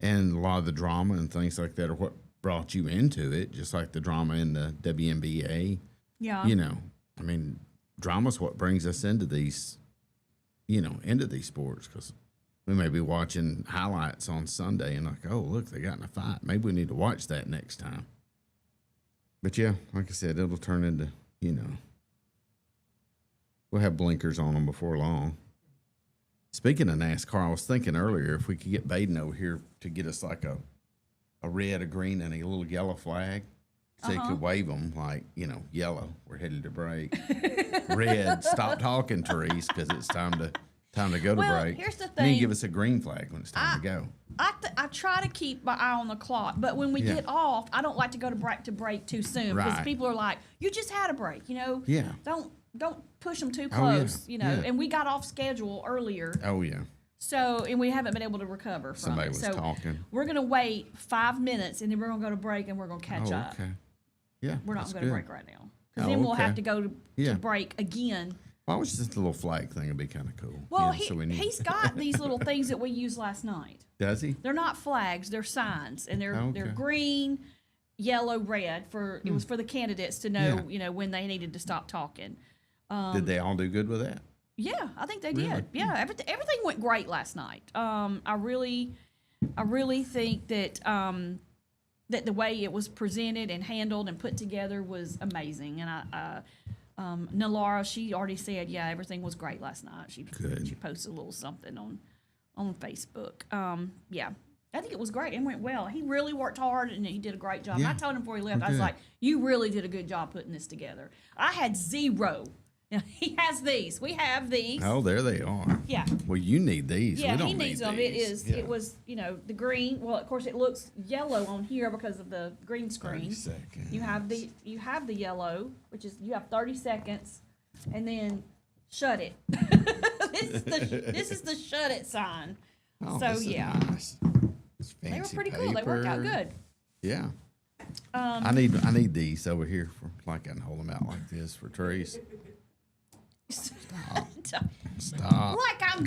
And a lot of the drama and things like that are what brought you into it, just like the drama in the WNBA. Yeah. Drama's what brings us into these, into these sports because we may be watching highlights on Sunday and like, oh, look, they got in a fight. Maybe we need to watch that next time. But yeah, like I said, it'll turn into, we'll have blinkers on them before long. Speaking of NASCAR, I was thinking earlier if we could get Baden over here to get us like a red, a green, and a little yellow flag. So you could wave them like, yellow, we're headed to break. Red, stop talking, Therese, because it's time to go to break. Here's the thing. And then give us a green flag when it's time to go. I try to keep my eye on the clock, but when we get off, I don't like to go to break too soon because people are like, you just had a break, Yeah. Don't push them too close, And we got off schedule earlier. Oh, yeah. So, and we haven't been able to recover from Somebody it. was so talking. We're going to wait 5 minutes, and then we're going to go to break, and we're going to catch up. Okay. Yeah, we're not going to break right now. Because then we'll have to go to break again. Well, I was just a little flag thing would be kind of cool. Well, he's got these little things that we used last night. Does he? They're not flags; they're signs, and they're green, yellow, red. It was for the candidates to know, when they needed to stop talking. Did they all do good with that? Yeah, I think they did. Yeah, everything went great last night. I really think that that the way it was presented and handled and put together was amazing. And Nalara, she already said, everything was great last night. She posted a little something on Facebook. I think it was great. It went well. He really worked hard and he did a great job. Yeah. And I told him before he left, I was like, you really did a good job putting this together. I had zero. Now, he has these. We have these. Oh, there they are. Yeah. Well, you need these. Yeah, we don't he needs need them. These. It was, the green. Well, of course, it looks yellow on here because of the green screen. 30 seconds. You have the yellow, which is you have 30 seconds, and then shut it. This is the shut it sign. Oh, so this is yeah. nice. It's They were Fancy pretty cool. They worked out paper. good. Yeah. I need these over here for like I can hold them out like this for trees. Stop. Like I'm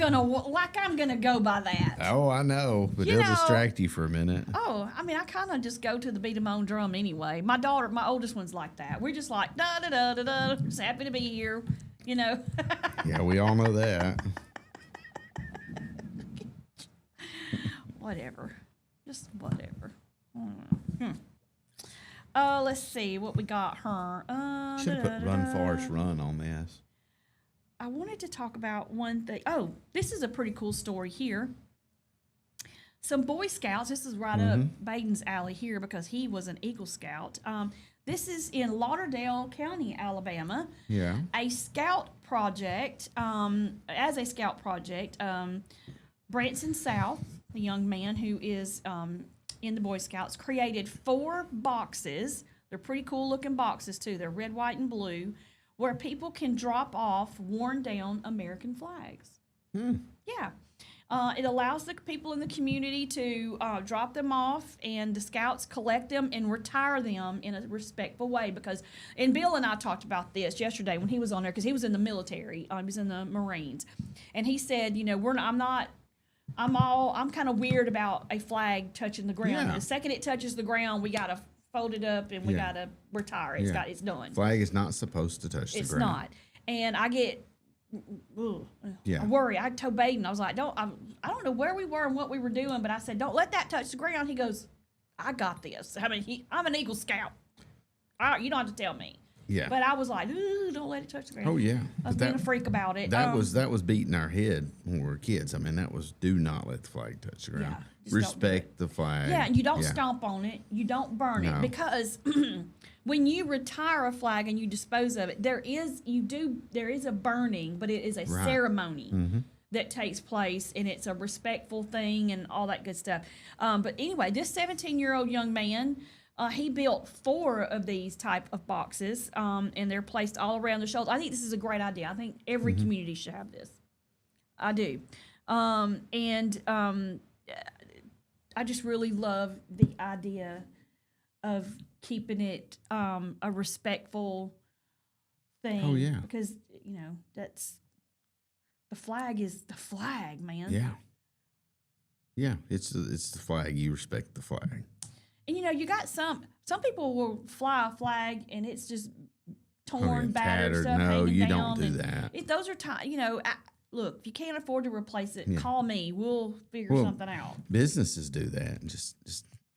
gonna go by that. Oh, I know, but You they'll know- distract you for a minute. Oh, I mean, I kind of just go to the beat of my own drum anyway. My oldest one's like that. We're just like da da da da da. Just happy to be here, you know. Yeah, we all know that. Whatever, just whatever. Let's see what we got. Should have put Run Forest Run on this. I wanted to talk about one thing. Oh, this is a pretty cool story here. Some Boy Scouts. This is right up Baden's alley here because he was an Eagle Scout. This is in Lauderdale County, Alabama. Yeah. A scout project. As a scout project, Branson South, the young man who is in the Boy Scouts, created 4 boxes. They're pretty cool looking boxes too. They're red, white, and blue, where people can drop off worn down American flags. Yeah. It allows the people in the community to drop them off, and the scouts collect them and retire them in a respectful way. Because, and Bill and I talked about this yesterday when he was on there, because he was in the military. He was in the Marines, and he said, you know, I'm kind of weird about a flag touching the ground. Yeah. The second it touches the ground, we gotta fold it up and we gotta retire it. It's done. Flag is not supposed to touch the It's ground. not. And I get Yeah. I worry. I told Baden, I was like, I don't know where we were and what we were doing, but I said, don't let that touch the ground. He goes, I got this. I mean, I'm an Eagle Scout. You don't have to tell me. Yeah. But I was like, ooh, don't let it touch the ground. Oh yeah. I was But being a freak about it. That was beating our head when we were kids. I mean, that was do not let the flag touch the ground. just don't do Respect the flag. Yeah, and you don't stomp on it. You don't burn No. it, because when you retire a flag and you dispose of it, there is a burning, but it is a Right. ceremony that takes place, and it's a respectful thing and all that good stuff. But anyway, this 17-year-old young man, he built 4 of these type of boxes, and they're placed all around the shoulders. I think this is a great idea. I think every community should have this. I do. I just really love the idea of keeping it a respectful thing. Oh, yeah. Because, you know, that's the flag is the flag, man. Yeah. Yeah. It's the flag. You respect the flag. And you know, you got some people will fly a flag and it's just torn, battered, tattered. stuff No, hanging you down. don't do and that. Those are you know, look, if you can't afford to replace it, Yeah. call me. We'll figure Well, something out. Businesses do that and just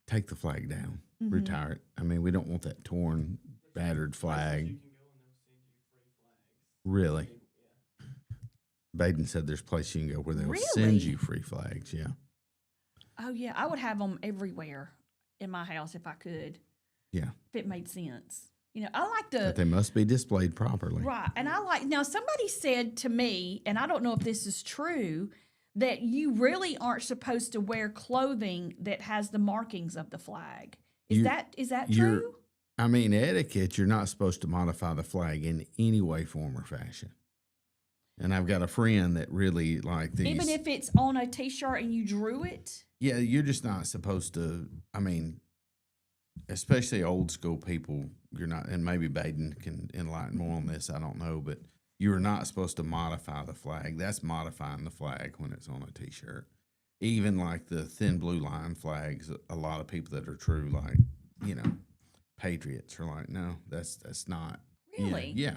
take the flag down, Mm-hmm. retire it. I mean, we don't want that torn, battered flag. Really? Baden said there's a place you can go where they'll send Really? you free flags. Yeah. Oh yeah, I would have them everywhere in my house if I could, Yeah. if it made sense. You know, I like But they must be displayed properly. right, and I like. Now, somebody said to me, and I don't know if this is true, that you really aren't supposed to wear clothing that has the markings of the flag. Is that you're- true? I mean, etiquette, you're not supposed to modify the flag in any way, form, or fashion. And I've got a friend that really like these. Even if it's on a T-shirt and you drew it. Yeah, you're just not supposed to. I mean, especially old school people, you're not, and maybe Baden can enlighten more on this. I don't know, but you're not supposed to modify the flag. That's modifying the flag when it's on a T-shirt. Even like the thin blue line flags, a lot of people that are true, like, you know, patriots are like, no, that's not. Really? Yeah.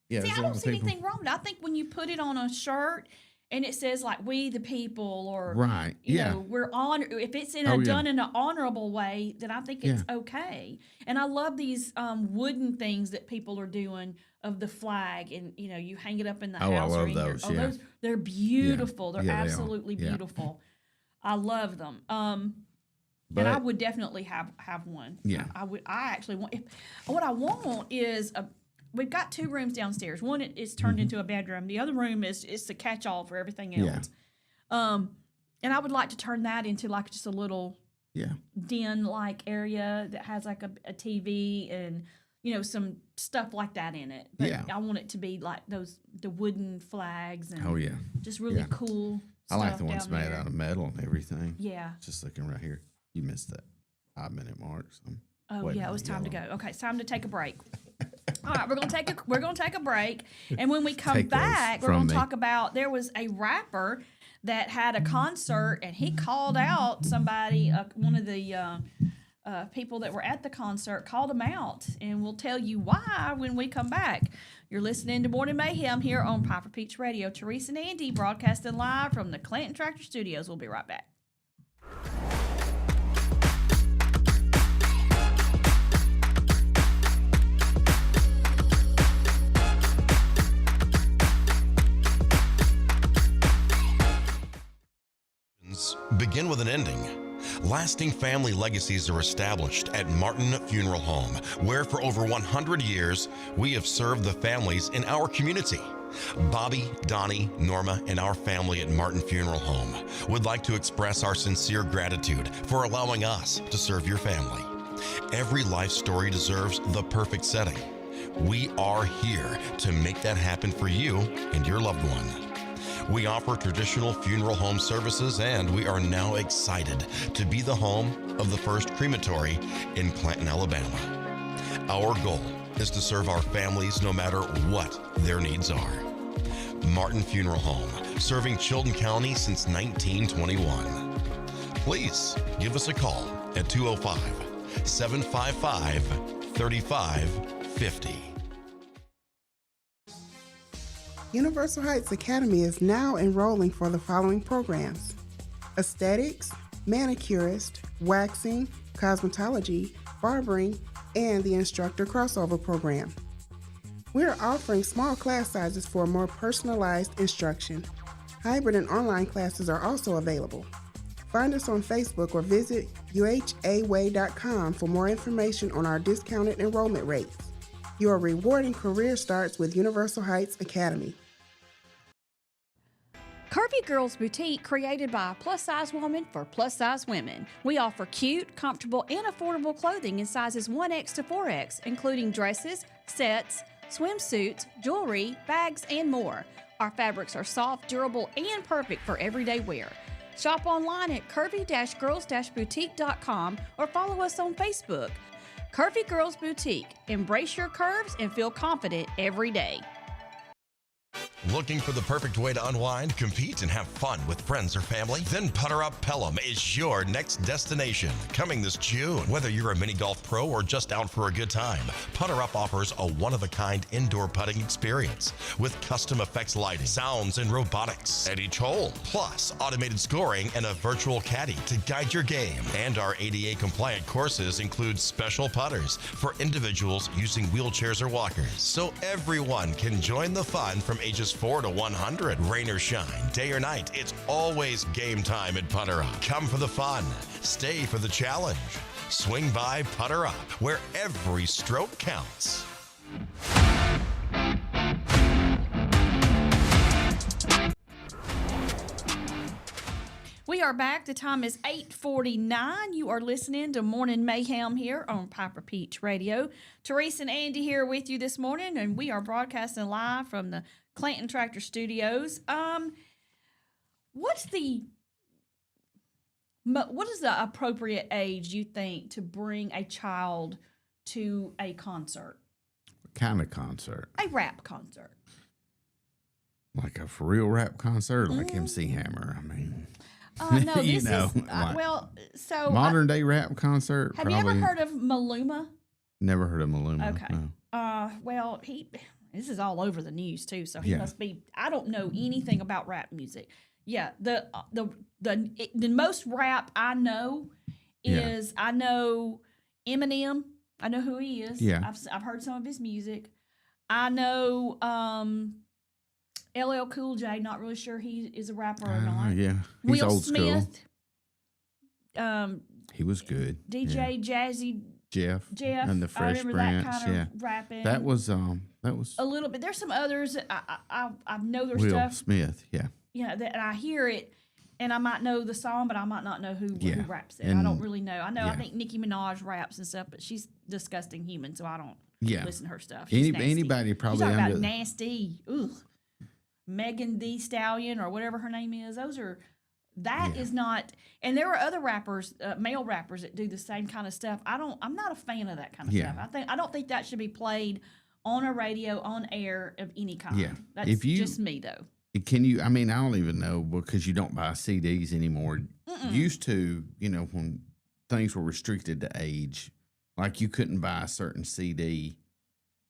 Yeah. See, there's I a lot don't of see people- anything wrong with it. I think when you put it on a shirt and it says like "We the People" or Right. you Yeah. know, we're on. If it's Oh, yeah. done in an honorable way, then I think it's okay. And I love these wooden things that people are doing of the flag, and you know, you hang it up in the Oh, I house. or love in those, Your, yeah. they're beautiful. They're Yeah, they are. absolutely Yeah. beautiful. I love them. But And I would definitely have one. Yeah. I would. I actually want. What I want is we've got 2 rooms downstairs. One is turned into a bedroom. The other room is the catch-all for everything else. Yeah. And I would like to turn that into like just a little yeah. den-like area that has like a TV and you know some stuff like that in it. But Yeah. I want it to be like the wooden flags and Oh, yeah. just really Yeah. cool. I like stuff the ones down made there. out of metal and everything. Yeah. Just looking right here. You missed that 5-minute mark. So Oh waiting yeah, it on was time to go. yellow. Okay, it's time to take a break. All right, we're gonna take a break, and when we come Take those back, we're from gonna me. talk about there was a rapper that had a concert, and he called out somebody, one of the people that were at the concert, called him out, and we'll tell you why when we come back. You're listening to Morning Mayhem here on Piper Peach Radio. Teresa and Andy broadcasting live from the Clanton Tractor Studios. We'll be right back. Begin with an ending. Lasting family legacies are established at Martin Funeral Home, where for over 100 years, we have served the families in our community. Bobby, Donnie, Norma, and our family at Martin Funeral Home would like to express our sincere gratitude for allowing us to serve your family. Every life story deserves the perfect setting. We are here to make that happen for you and your loved one. We offer traditional funeral home services, and we are now excited to be the home of the first crematory in Clanton, Alabama. Our goal is to serve our families no matter what their needs are. Martin Funeral Home, serving Chilton County since 1921. Please give us a call at 205-755-3550. Universal Heights Academy is now enrolling for the following programs: aesthetics, manicurist, waxing, cosmetology, barbering, and the instructor crossover program. We are offering small class sizes for more personalized instruction. Hybrid and online classes are also available. Find us on Facebook or visit uhaway.com for more information on our discounted enrollment rates. Your rewarding career starts with Universal Heights Academy. Curvy Girls Boutique, created by a plus-size woman for plus-size women. We offer cute, comfortable, and affordable clothing in sizes 1X to 4X, including dresses, sets, swimsuits, jewelry, bags, and more. Our fabrics are soft, durable, and perfect for everyday wear. Shop online at curvy-girls-boutique.com or follow us on Facebook. Curvy Girls Boutique. Embrace your curves and feel confident every day. Looking for the perfect way to unwind, compete, and have fun with friends or family? Then Putter Up Pelham is your next destination. Coming this June. Whether you're a mini golf pro or just out for a good time, Putter Up offers a one-of-a-kind indoor putting experience with custom effects lighting, sounds, and robotics at each hole, plus automated scoring and a virtual caddy to guide your game. And our ADA-compliant courses include special putters for individuals using wheelchairs or walkers, so everyone can join the fun from ages 4 to 100. Rain or shine, day or night, it's always game time at Putter Up. Come for the fun, stay for the challenge. Swing by Putter Up, where every stroke counts. We are back. The time is 8:49. You are listening to Morning Mayhem here on Piper Peach Radio. Teresa and Andy here with you this morning, and we are broadcasting live from the Clanton Tractor Studios. What is the appropriate age you think to bring a child to a concert? What kind of concert? A rap concert. Like a for real rap concert, like MC Hammer. I mean, No, You this know, is like so modern day rap concert. have you ever heard of Maluma? Never heard of Maluma. Okay. No. Well, this is all over the news too, so he Yeah. must be. I don't know anything about rap music. Yeah, the most rap I know is I know Eminem. I know who he is. Yeah. I've heard some of his music. I know LL Cool J. Not really sure he is a rapper or not. Yeah, he's Will old Smith. He was good. DJ Jazzy Jeff and the I Fresh remember Prince. that kind of rapping. That was a little bit. There's some others. I know their Will stuff. Smith. Yeah. Yeah, and I hear it, and I might know the song, but I might not know who raps it. I And- don't really know. I know. I yeah. think Nicki Minaj raps and stuff, but she's disgusting human, so I don't listen to her stuff. Anybody probably you talk under about nasty. Ugh. Megan Thee Stallion or whatever her name is. Those are That is not, and there are other rappers, male rappers that do the same kind of stuff. I'm not a fan of that kind of stuff. I don't think that should be played on a radio, on air of any kind. Yeah. That's If you- just me though. Can you? I mean, I don't even know because you don't buy CDs anymore. Used to, when things were restricted to age, like you couldn't buy a certain CD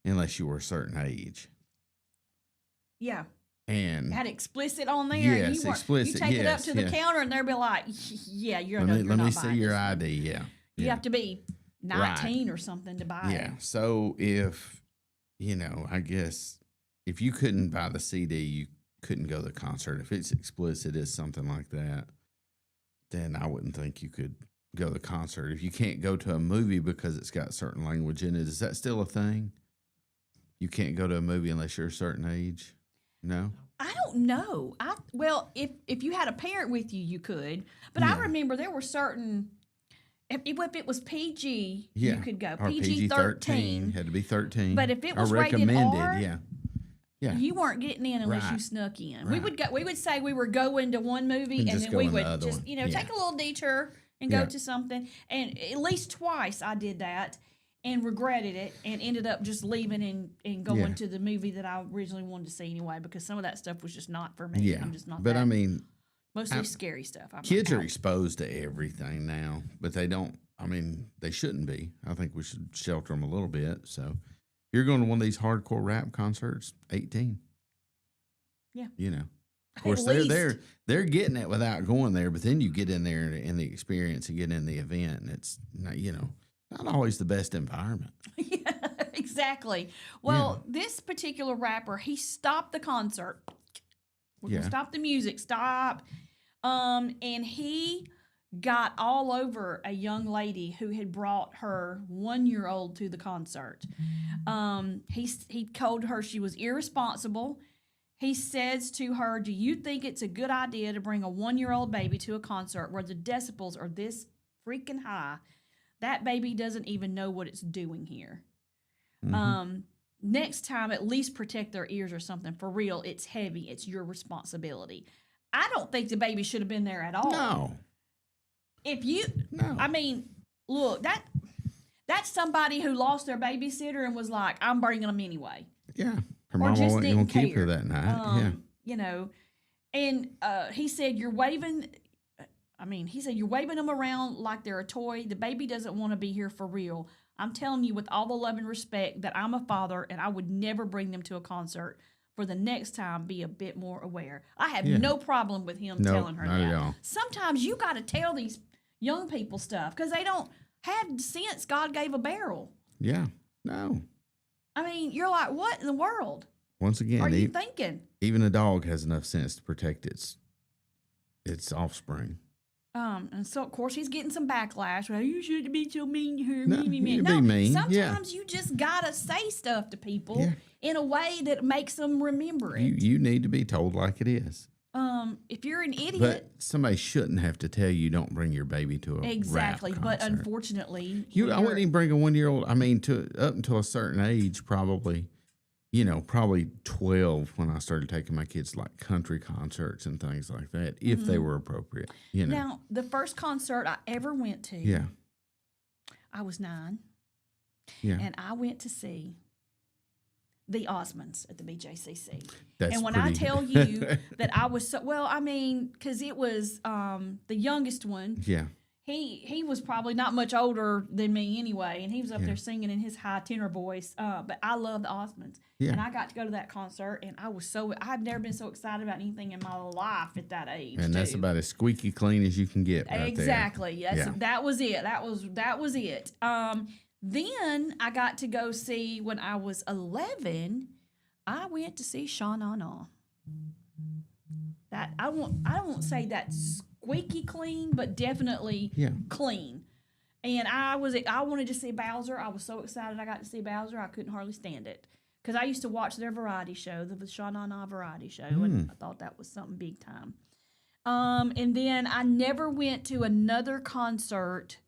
unless you were a certain age. Yeah. And Had explicit on there. and Yes, you explicit, You take it up yes, to the yes. counter and they'll be like, yeah, you're let no, me, you're let not me buying see your this. ID. Yeah. You yeah. have to be 19 or something to buy Yeah. it. So if, I guess if you couldn't buy the CD, you couldn't go to the concert. If it's explicit as something like that, then I wouldn't think you could go to the concert. If you can't go to a movie because it's got certain language in it, is that still a thing? You can't go to a movie unless you're a certain age? No? I don't know. Well, if you had a parent with you, you could. But I remember there were certain. If it was PG, Yeah. you could go. Or PG-13. had to be 13. But if it Or was rated recommended, R, yeah. Yeah. you weren't getting in unless you Right. snuck in. Right. We would say we were going to one movie And and just then go we in the would other just one. take Yeah. a little detour and Yeah. go to something. And at least twice I did that and regretted it and ended up just leaving and going Yeah. to the movie that I originally wanted to see anyway because some of that stuff was just not for me. Yeah. I'm just not. But that, I mean, mostly scary stuff. I'm kids not are out. exposed to everything now, but they don't. I mean, they shouldn't be. I think we should shelter them a little bit. So, if you're going to one of these hardcore rap concerts, 18. Yeah. Of course, At they're getting it without going there, but then you get in there in the experience and get in the event, and it's not, not always the best environment. Yeah, exactly. Well, this particular rapper, he stopped the concert. We're gonna Yeah. stop the music. Stop. And he got all over a young lady who had brought her 1-year-old to the concert. He told her she was irresponsible. He says to her, "Do you think it's a good idea to bring a 1-year-old baby to a concert where the decibels are this freaking high? That baby doesn't even know what it's doing here. Next time, at least protect their ears or something. For real, it's heavy. It's your responsibility." I don't think the baby should have been there at all. No. No. I mean, look, that's somebody who lost their babysitter and was like, "I'm bringing them anyway." Yeah. Her Or mama just wasn't going didn't to keep her care. that night. And he said, "You're waving." He said, "You're waving them around like they're a toy. The baby doesn't want to be here for real. I'm telling you with all the love and respect that I'm a father and I would never bring them to a concert. For the next time, be a bit more aware." I have no problem with him No, telling her not that. at all. Sometimes you got to tell these young people stuff because they don't have sense God gave a barrel. Yeah. No. I mean, you're like, what in the world Once again, are you thinking? even a dog has enough sense to protect its offspring. And so of course he's getting some backlash. Well, you shouldn't be so mean to her. No, me, me, me. you No, be mean, yeah. sometimes you just gotta say stuff to people Yeah. in a way that makes them remember it. You need to be told like it is. If you're an idiot, But somebody shouldn't have to tell you don't bring your baby to a exactly. rap But concert. unfortunately, I wouldn't even bring a 1-year-old. I mean, up until a certain age, probably 12 when I started taking my kids to like country concerts and things like that, if they were appropriate. Now the first concert I ever went to, Yeah. I was 9, Yeah. and I went to see the Osmonds at the BJCC. That's And when I pretty- tell you that I was because it was the youngest one. Yeah. He was probably not much older than me anyway, and he was up Yeah. there singing in his high tenor voice. But I love the Osmonds, Yeah. and I got to go to that concert, and I've never been so excited about anything in my life at that age. And that's too. about as squeaky clean as you can get right Exactly. there. Yes, Yeah. that was it. That was it. Then I got to go see when I was 11. I went to see Sha Na Na. That I won't say that's squeaky clean, but definitely Yeah. clean. And I wanted to see Bowser. I was so excited I got to see Bowser. I couldn't hardly stand it because I used to watch their variety show, the Sha Na Na variety show, and I thought that was something big time. And then I never went to another concert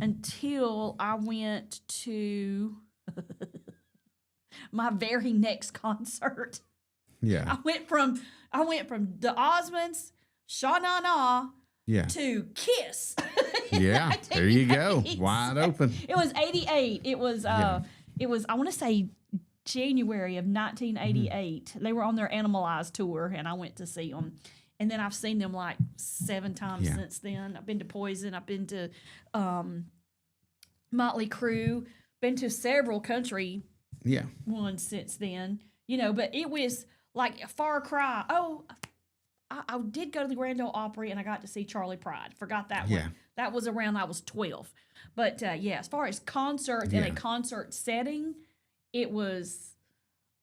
until I went to my very next concert. Yeah. I went from the Osmonds Sha-na-na Yeah. to Kiss. Yeah. There you go. 88. Wide open. It was 88. It was Yeah. it was, I want to say, January of 1988. Mm-hmm. They were on their Animalized tour, and I went to see them. And then I've seen them like 7 times Yeah. since then. I've been to Poison. I've been to Motley Crue. Been to several country Yeah. ones since then. You know, but it was like a far cry. Oh, I did go to the Grand Ole Opry, and I got to see Charlie Pride. Forgot that Yeah. one. That was around I was 12. But yeah, as far as concerts in a Yeah. concert setting, it was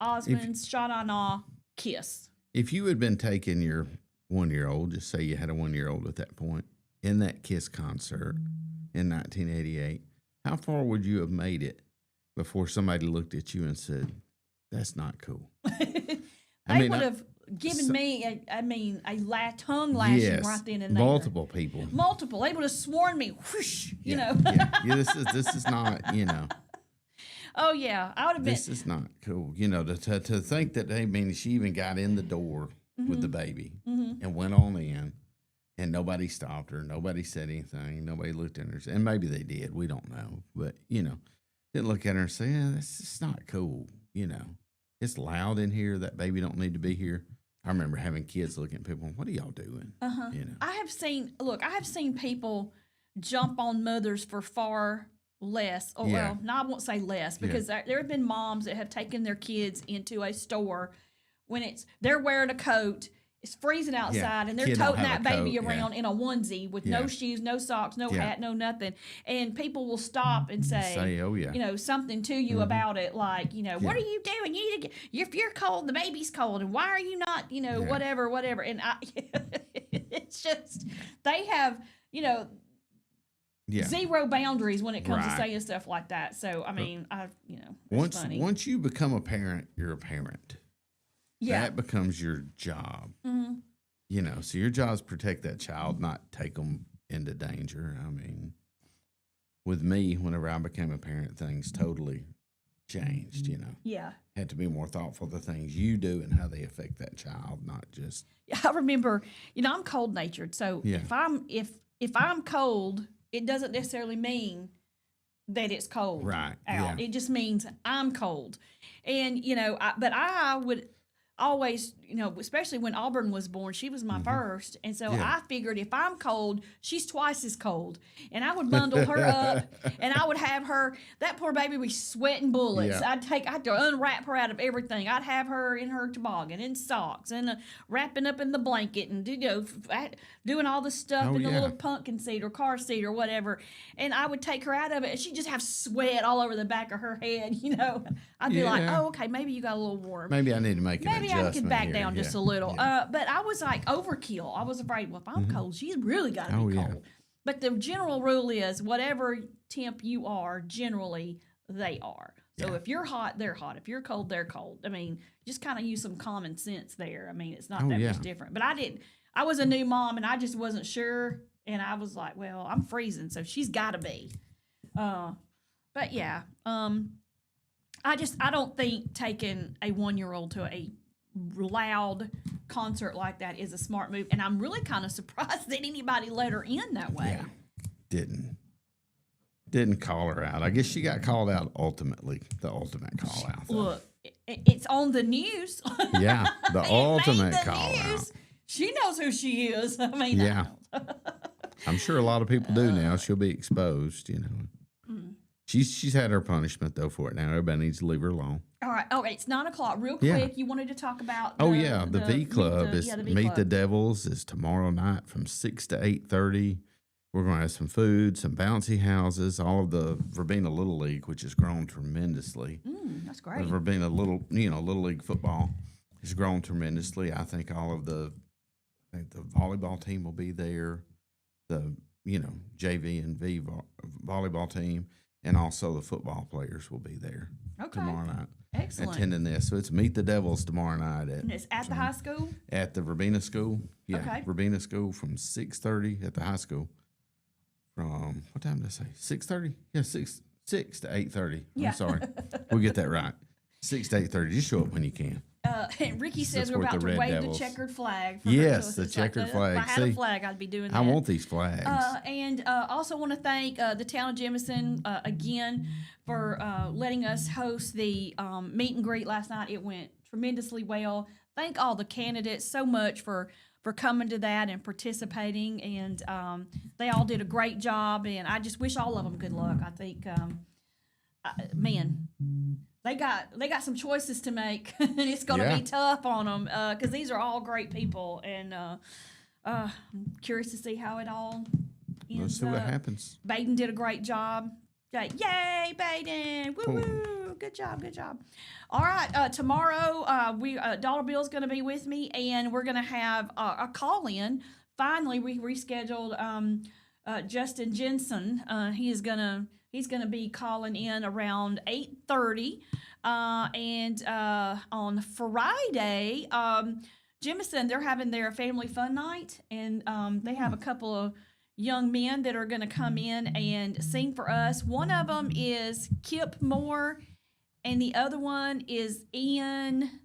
Osmond's Sha-Na-Na, Kiss. If you had been taking your 1-year-old, just say you had a 1-year-old at that point, in that Kiss concert in 1988, how far would you have made it before somebody looked at you and said, "That's not cool"? They would have given me, a tongue lashing Yes, right then and there. multiple people. Multiple. They would have sworn me, whoosh, you know. Yeah. This is not, you know. Oh, yeah. I would have been. This is not cool. You know, to think that, I mean, she even got in the door with the baby and went on in, and nobody stopped her. Nobody said anything. Nobody looked at her. And maybe they did. We don't know. But, you know, didn't look at her and say, "Yeah, this is not cool." You know, it's loud in here. That baby don't need to be here. I remember having kids looking at people, "What are y'all doing?" You know. I have seen people jump on mothers for far less, or Yeah. well, no, I won't say less, because there have been moms that have taken their kids into a store when they're wearing a coat, it's freezing outside, and they're Kid don't toting have that a baby coat, around in a onesie with no Yeah. shoes, no socks, no Yeah. hat, no nothing, and people will stop and say, "Oh yeah." you know, something to you about it, like, you know, what are you doing? You need to if you're cold, the baby's cold, and why are you not, you know, Yeah. whatever. And it's just, they have, you know, Yeah. zero boundaries when it comes to Right. saying stuff like that. So, I mean, it's funny. Once you become a parent, you're a parent. Yeah. That becomes your job. Mm-hmm. You know, so your job is protect that child, not take them into danger. I mean, with me, whenever I became a parent, things totally changed. You know, Yeah. had to be more thoughtful of the things you do and how they affect that child, not just I remember, you know, I'm cold natured. So Yeah. if I'm cold, it doesn't necessarily mean that it's cold Right, out. yeah. It just means I'm cold. And, you know, but I would always, you know, especially when Auburn was born, she was my first. And so Yeah. I figured if I'm cold, she's twice as cold. And I would bundle her up, and I would have her, that poor baby was sweating bullets. Yeah. I'd unwrap her out of everything. I'd have her in her toboggan, in socks, and wrapping up in the blanket, and, you know, doing all the stuff Oh, in the yeah. little pumpkin seat or car seat or whatever. And I would take her out of it, and she'd just have sweat all over the back of her head, you know. I'd be like, Yeah. oh, okay, maybe you got a little warm. maybe I need to make an Maybe adjustment I could back here. down just a little. But I was like overkill. I was afraid, well, if I'm cold, she's really got to Oh, be yeah. cold. But the general rule is whatever temp you are, generally they are. So Yeah. if you're hot, they're hot. If you're cold, they're cold. I mean, just kind of use some common sense there. I mean, it's not Oh, that yeah. much different. But I was a new mom, and I just wasn't sure. And I was like, well, I'm freezing, so she's got to be. But yeah, I don't think taking a 1-year-old to a loud concert like that is a smart move, and I'm really kind of surprised that anybody let her in that way. Yeah. Didn't call her out. I guess she got called out ultimately. The ultimate call out. though. Look, it's on the news. Yeah, the It made ultimate the call news. out. She knows who she is. I mean, Yeah. I'm sure a lot of people do now. She'll be exposed, you know. She's had her punishment though for it now. Everybody needs to leave her alone. All right. It's 9:00. Real Yeah. quick, you wanted to talk about. Oh yeah, the V Club is the V Meet Club. the Devils is tomorrow night from 6 to 8:30. We're going to have some food, some bouncy houses, all of the Verbena Little League, which has grown tremendously. That's The great. Verbena Little League football has grown tremendously. I think the volleyball team will be there, the JV and V volleyball team, and also the football players will be there Okay. tomorrow night Excellent. attending this. So it's Meet the Devils tomorrow night And it's at the high school. at the Verbena School. Yeah, Okay. Verbena School from 6:30 at the high school. From what time did I say? 6:30? Yeah, 6 to 8:30. Yeah. I'm sorry. We'll get that right. 6 to 8:30. Just show up when you can. And Ricky says we're Support about the to Red wave Devils. the checkered flag. For Yes, her. So the it's like, checkered if flag. I had a See, flag, I'd be doing that. I want these flags. And also want to thank the town of Jemison again for letting us host the meet and greet last night. It went tremendously well. Thank all the candidates so much for coming to that and participating. And they all did a great job. And I just wish all of them good luck. I think, man, they got some choices to make, and it's going to be tough on them because these are all great people. And I'm curious to see how it all ends. Let's see what happens. Baden did a great job. Yay, Baden! Woo woo! Good job, good job. All right, tomorrow we Dollar Bill's going to be with me, and we're going to have a call in. Finally, we rescheduled Justin Jensen. He's gonna be calling in around 8:30, and on Friday, Jemison, they're having their family fun night, and they have a couple of young men that are going to come in and sing for us. One of them is Kip Moore, and the other one is Ian.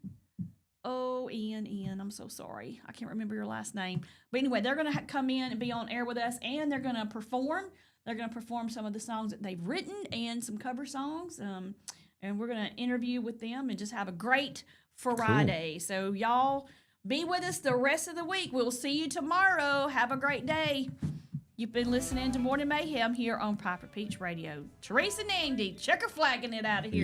Oh, Ian, I'm so sorry. I can't remember your last name. But anyway, they're going to come in and be on air with us, and they're going to perform. They're going to perform some of the songs that they've written and some cover songs. And we're going to interview with them and just have a great Friday. Cool. So y'all be with us the rest of the week. We'll see you tomorrow. Have a great day. You've been listening to Morning Mayhem here on Piper Peach Radio. Teresa and Andy, checker flagging it out of here.